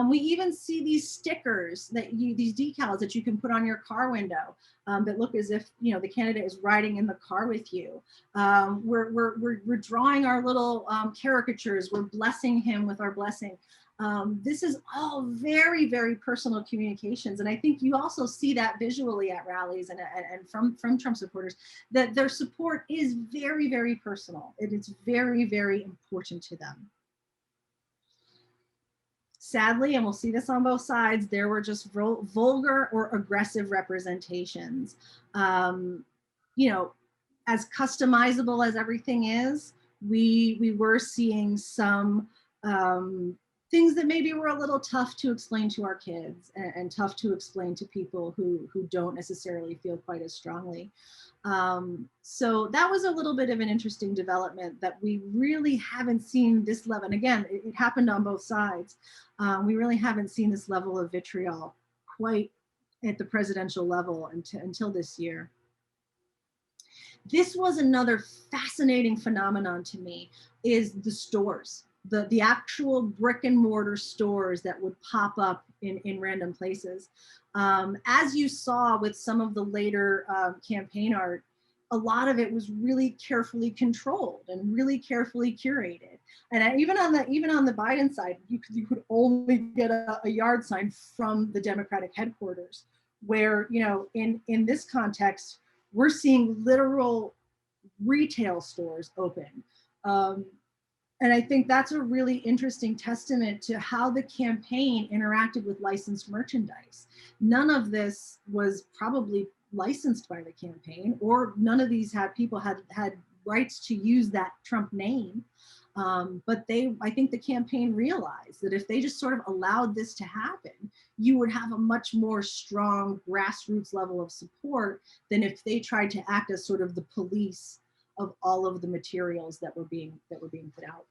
We even see these stickers, these decals that you can put on your car window that look as if the candidate is riding in the car with you. We're drawing our little caricatures. We're blessing him with our blessing. This is all very, very personal communications. And I think you also see that visually at rallies and from Trump supporters, that their support is very, very personal. It is very, very important to them. sadly, and we'll see this on both sides, there were just vulgar or aggressive representations. You know, as customizable as everything is, we were seeing some things that maybe were a little tough to explain to our kids, and tough to explain to people who don't necessarily feel quite as strongly. So that was a little bit of an interesting development that we really haven't seen this level. And again, it happened on both sides. We really haven't seen this level of vitriol quite at the presidential level until this year. This was another fascinating phenomenon to me, is the stores, the actual brick and mortar stores that would pop up in random places. As you saw with some of the later campaign art, a lot of it was really carefully controlled and really carefully curated. And even on the Biden side, you could only get a yard sign from the Democratic headquarters, where, you know, in this context, we're seeing literal retail stores open. And I think that's a really interesting testament to how the campaign interacted with licensed merchandise. None of this was probably licensed by the campaign, or none of these people had rights to use that Trump name. But I think the campaign realized that if they just sort of allowed this to happen, you would have a much more strong grassroots level of support than if they tried to act as sort of the police of all of the materials that were being put out.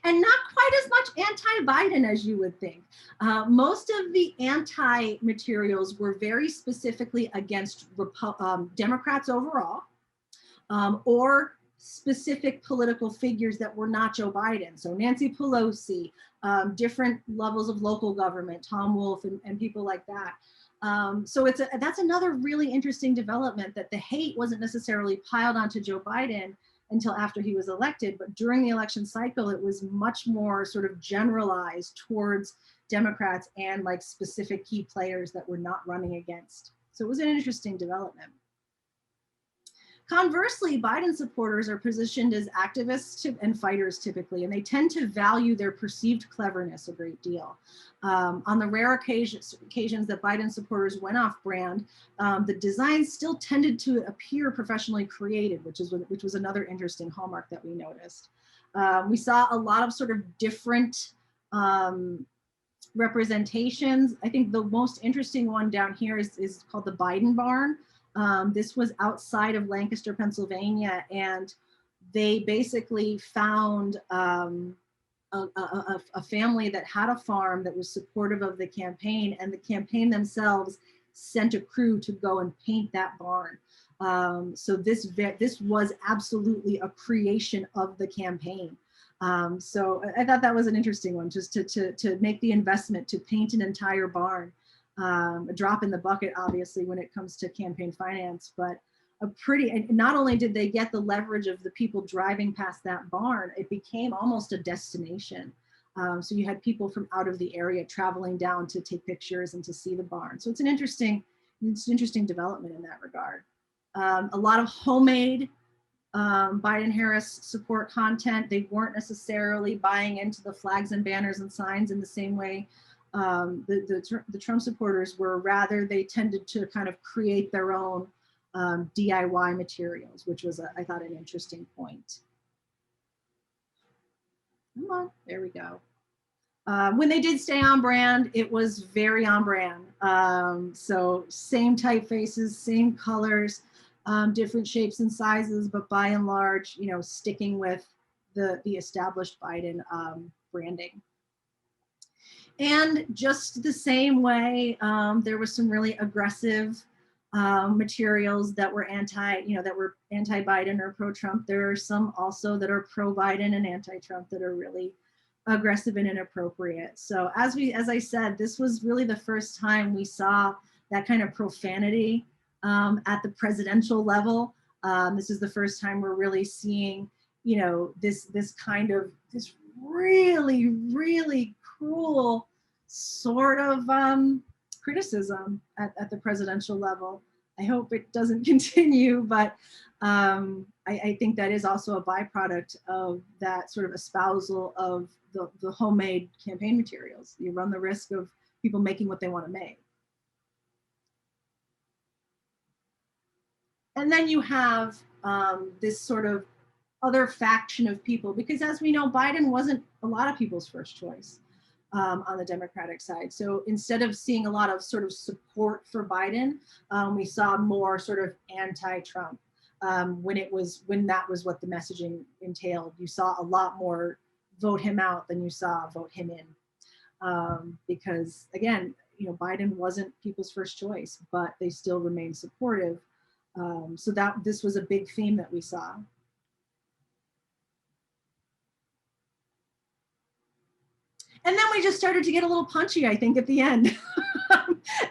And not quite as much anti-Biden as you would think. Most of the anti-materials were very specifically against Democrats overall, or specific political figures that were not Joe Biden. So Nancy Pelosi, different levels of local government, Tom Wolf, and people like that. So that's another really interesting development, that the hate wasn't necessarily piled onto Joe Biden until after he was elected, but during the election cycle, it was much more sort of generalized towards Democrats and like specific key players that were not running against. So it was an interesting development. Conversely, Biden supporters are positioned as activists and fighters typically, and they tend to value their perceived cleverness a great deal. On the rare occasions that Biden supporters went off brand, the designs still tended to appear professionally created, which was another interesting hallmark that we noticed. We saw a lot of sort of different representations. I think the most interesting one down here is called the Biden Barn. This was outside of Lancaster, Pennsylvania, and they basically found a family that had a farm that was supportive of the campaign, and the campaign themselves sent a crew to go and paint that barn. So this was absolutely a creation of the campaign. So I thought that was an interesting one, just to make the investment to paint an entire barn. A drop in the bucket, obviously, when it comes to campaign finance, but and not only did they get the leverage of the people driving past that barn, it became almost a destination. So you had people from out of the area traveling down to take pictures and to see the barn. So it's an interesting development in that regard. A lot of homemade Biden-Harris support content. They weren't necessarily buying into the flags and banners and signs in the same way the Trump supporters were. Rather, they tended to kind of create their own DIY materials, which was, I thought, an interesting point. Come on, there we go. When they did stay on brand, it was very on brand. So same typefaces, same colors, different shapes and sizes, but by and large, you know, sticking with the established Biden branding. And just the same way, there was some really aggressive materials that were anti-Biden or pro-Trump. There are some also that are pro-Biden and anti-Trump that are really aggressive and inappropriate. So as I said, this was really the first time we saw that kind of profanity at the presidential level. This is the first time we're really seeing, you know, this really, really cruel sort of criticism at the presidential level. I hope it doesn't continue, but I think that is also a byproduct of that sort of espousal of the homemade campaign materials. You run the risk of people making what they want to make. And then you have this sort of other faction of people, because as we know, Biden wasn't a lot of people's first choice on the Democratic side. So instead of seeing a lot of sort of support for Biden, we saw more sort of anti-Trump. When that was what the messaging entailed. You saw a lot more vote him out than you saw vote him in. Because again, Biden wasn't people's first choice, but they still remained supportive. So this was a big theme that we saw. And then we just started to get a little punchy, I think, at the end.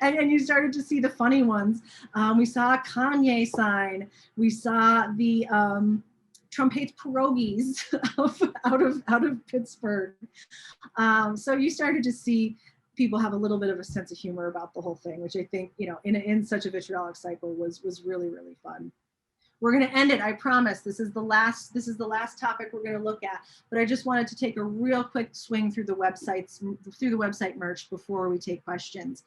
and you started to see the funny ones. We saw a Kanye sign. We saw the Trump hates pierogies out of Pittsburgh. So you started to see people have a little bit of a sense of humor about the whole thing, which I think, in such a vitriolic cycle was really, really fun. We're going to end it, I promise. This is the last topic we're going to look at, but I just wanted to take a real quick swing through the website merch before we take questions.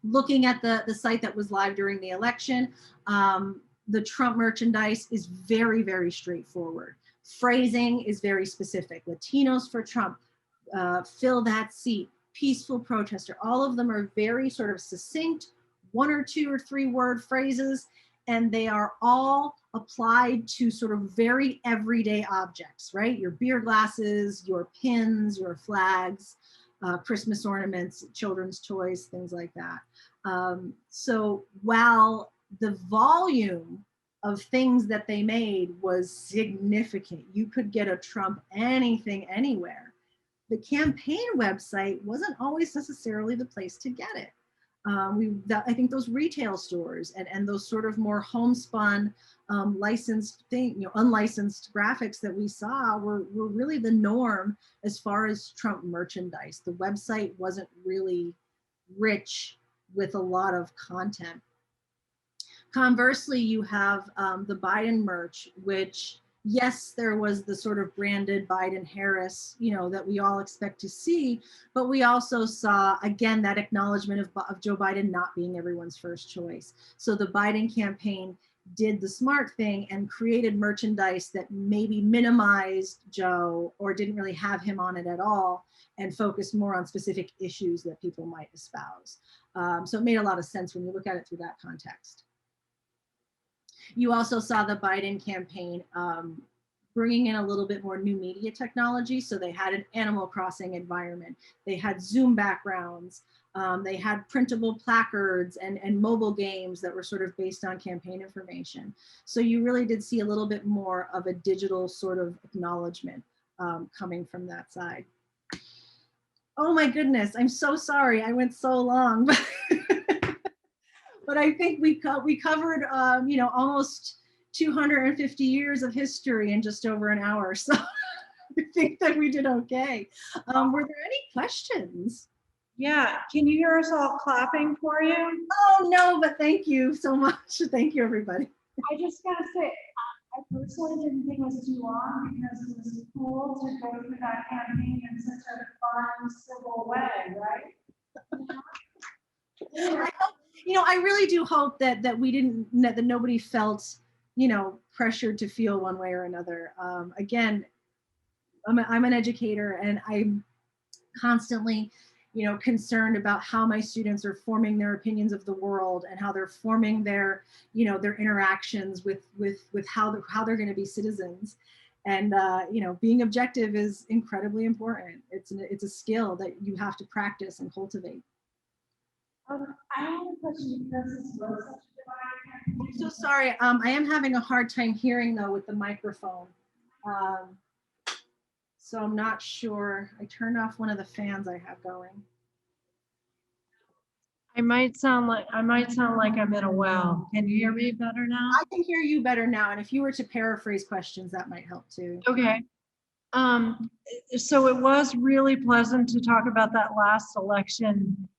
Looking at the site that was live during the election, the Trump merchandise is very, very straightforward. Phrasing is very specific. Latinos for Trump, fill that seat, peaceful protester. All of them are very sort of succinct, 1 or 2 or 3 word phrases, and they are all applied to sort of very everyday objects, right? Your beer glasses, your pins, your flags, Christmas ornaments, children's toys, things like that. So while the volume of things that they made was significant, you could get a Trump anything anywhere, the campaign website wasn't always necessarily the place to get it. I think those retail stores and those sort of more homespun, licensed unlicensed graphics that we saw were really the norm as far as Trump merchandise. The website wasn't really rich with a lot of content. Conversely, you have the Biden merch, which, yes, there was the sort of branded Biden-Harris, that we all expect to see, but we also saw, again, that acknowledgement of Joe Biden not being everyone's first choice. So the Biden campaign did the smart thing and created merchandise that maybe minimized Joe or didn't really have him on it at all and focused more on specific issues that people might espouse. So it made a lot of sense when you look at it through that context. You also saw the Biden campaign bringing in a little bit more new media technology. So they had an Animal Crossing environment. They had Zoom backgrounds. They had printable placards and mobile games that were sort of based on campaign information. So you really did see a little bit more of a digital sort of acknowledgement coming from that side. Oh my goodness, I'm so sorry. I went so long. But I think we covered, almost 250 years of history in just over an hour. So I think that we did okay. Were there any questions? Yeah, can you hear us all clapping for you? Oh, no, but thank you so much. Thank you, everybody. I just gotta say, I personally didn't think it was too long because it was cool to go through that campaign in such a fun, civil way, right? I really do hope that that nobody felt, pressured to feel one way or another. Again, I'm an educator and I'm constantly, concerned about how my students are forming their opinions of the world and how they're forming their, their interactions with how they're going to be citizens. And, being objective is incredibly important. It's a skill that you have to practice and cultivate. I have a question because this was such a divine campaign. I'm so sorry. I am having a hard time hearing though with the microphone. So I'm not sure. I turned off one of the fans I have going. I might sound like I'm in a well. Can you hear me better now? I can hear you better now. And if you were to paraphrase questions, that might help too. Okay. So it was really pleasant to talk about that last election.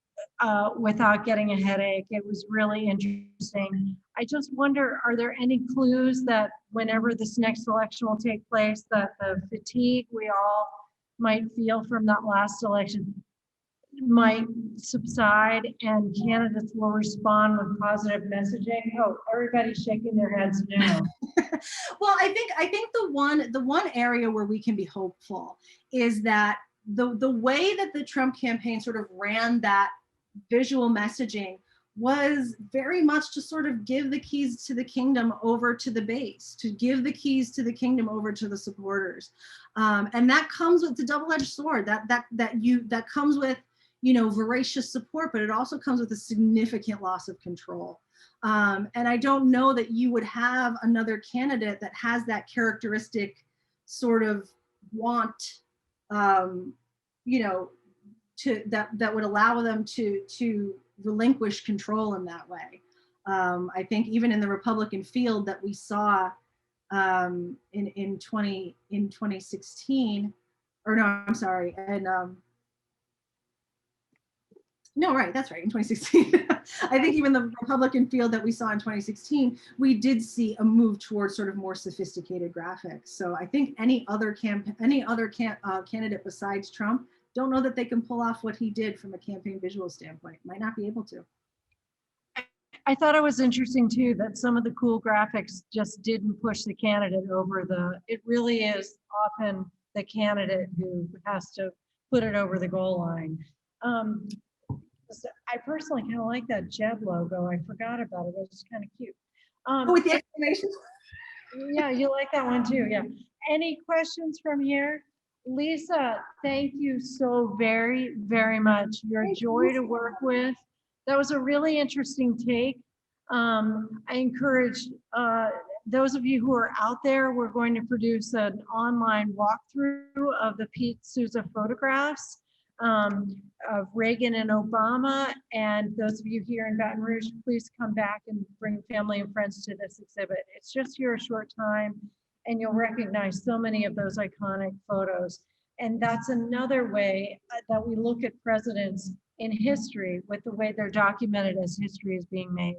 without getting a headache. It was really interesting. I just wonder, are there any clues that whenever this next election will take place, that the fatigue we all might feel from that last election might subside and candidates will respond with positive messaging? Oh, everybody's shaking their heads no. Well, I think the one area where we can be hopeful is that the way that the Trump campaign sort of ran that visual messaging was very much to sort of give the keys to the kingdom over to the base, to give the keys to the kingdom over to the supporters, and that comes with the double-edged sword. That comes with, you know, voracious support, but it also comes with a significant loss of control. And I don't know that you would have another candidate that has that characteristic sort of want, you know, that would allow them to relinquish control in that way. I think even in the Republican field that we saw in 2016, or no, I'm sorry, and no, right, that's right, in 2016. I think even the Republican field that we saw in 2016, we did see a move towards sort of more sophisticated graphics. So I think any other candidate besides Trump, don't know that they can pull off what he did from a campaign visual standpoint. Might not be able to. I thought it was interesting too that some of the cool graphics just didn't push the candidate over it really is often the candidate who has to put it over the goal line. So I personally kind of like that Jeb logo. I forgot about it. It was kind of cute. With the exclamation. Yeah, you like that one too. Yeah. Any questions from here? Lisa, thank you so very, very much. You're a joy to work with. That was a really interesting take. I encourage those of you who are out there, we're going to produce an online walkthrough of the Pete Souza photographs of Reagan and Obama. And those of you here in Baton Rouge, please come back and bring family and friends to this exhibit. It's just here a short time, and you'll recognize so many of those iconic photos. And that's another way that we look at presidents in history, with the way they're documented as history is being made.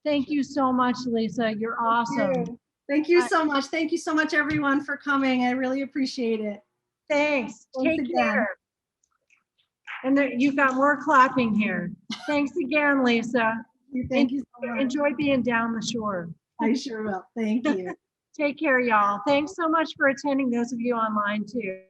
Thank you so much, Lisa. You're awesome. Thank you so much. Thank you so much, everyone, for coming. I really appreciate it. Thanks. Take care. And you've got more clapping here. Thanks again, Lisa. Thank you so much. Enjoy being down the shore. I sure will. Thank you. Take care, y'all. Thanks so much for attending, those of you online too.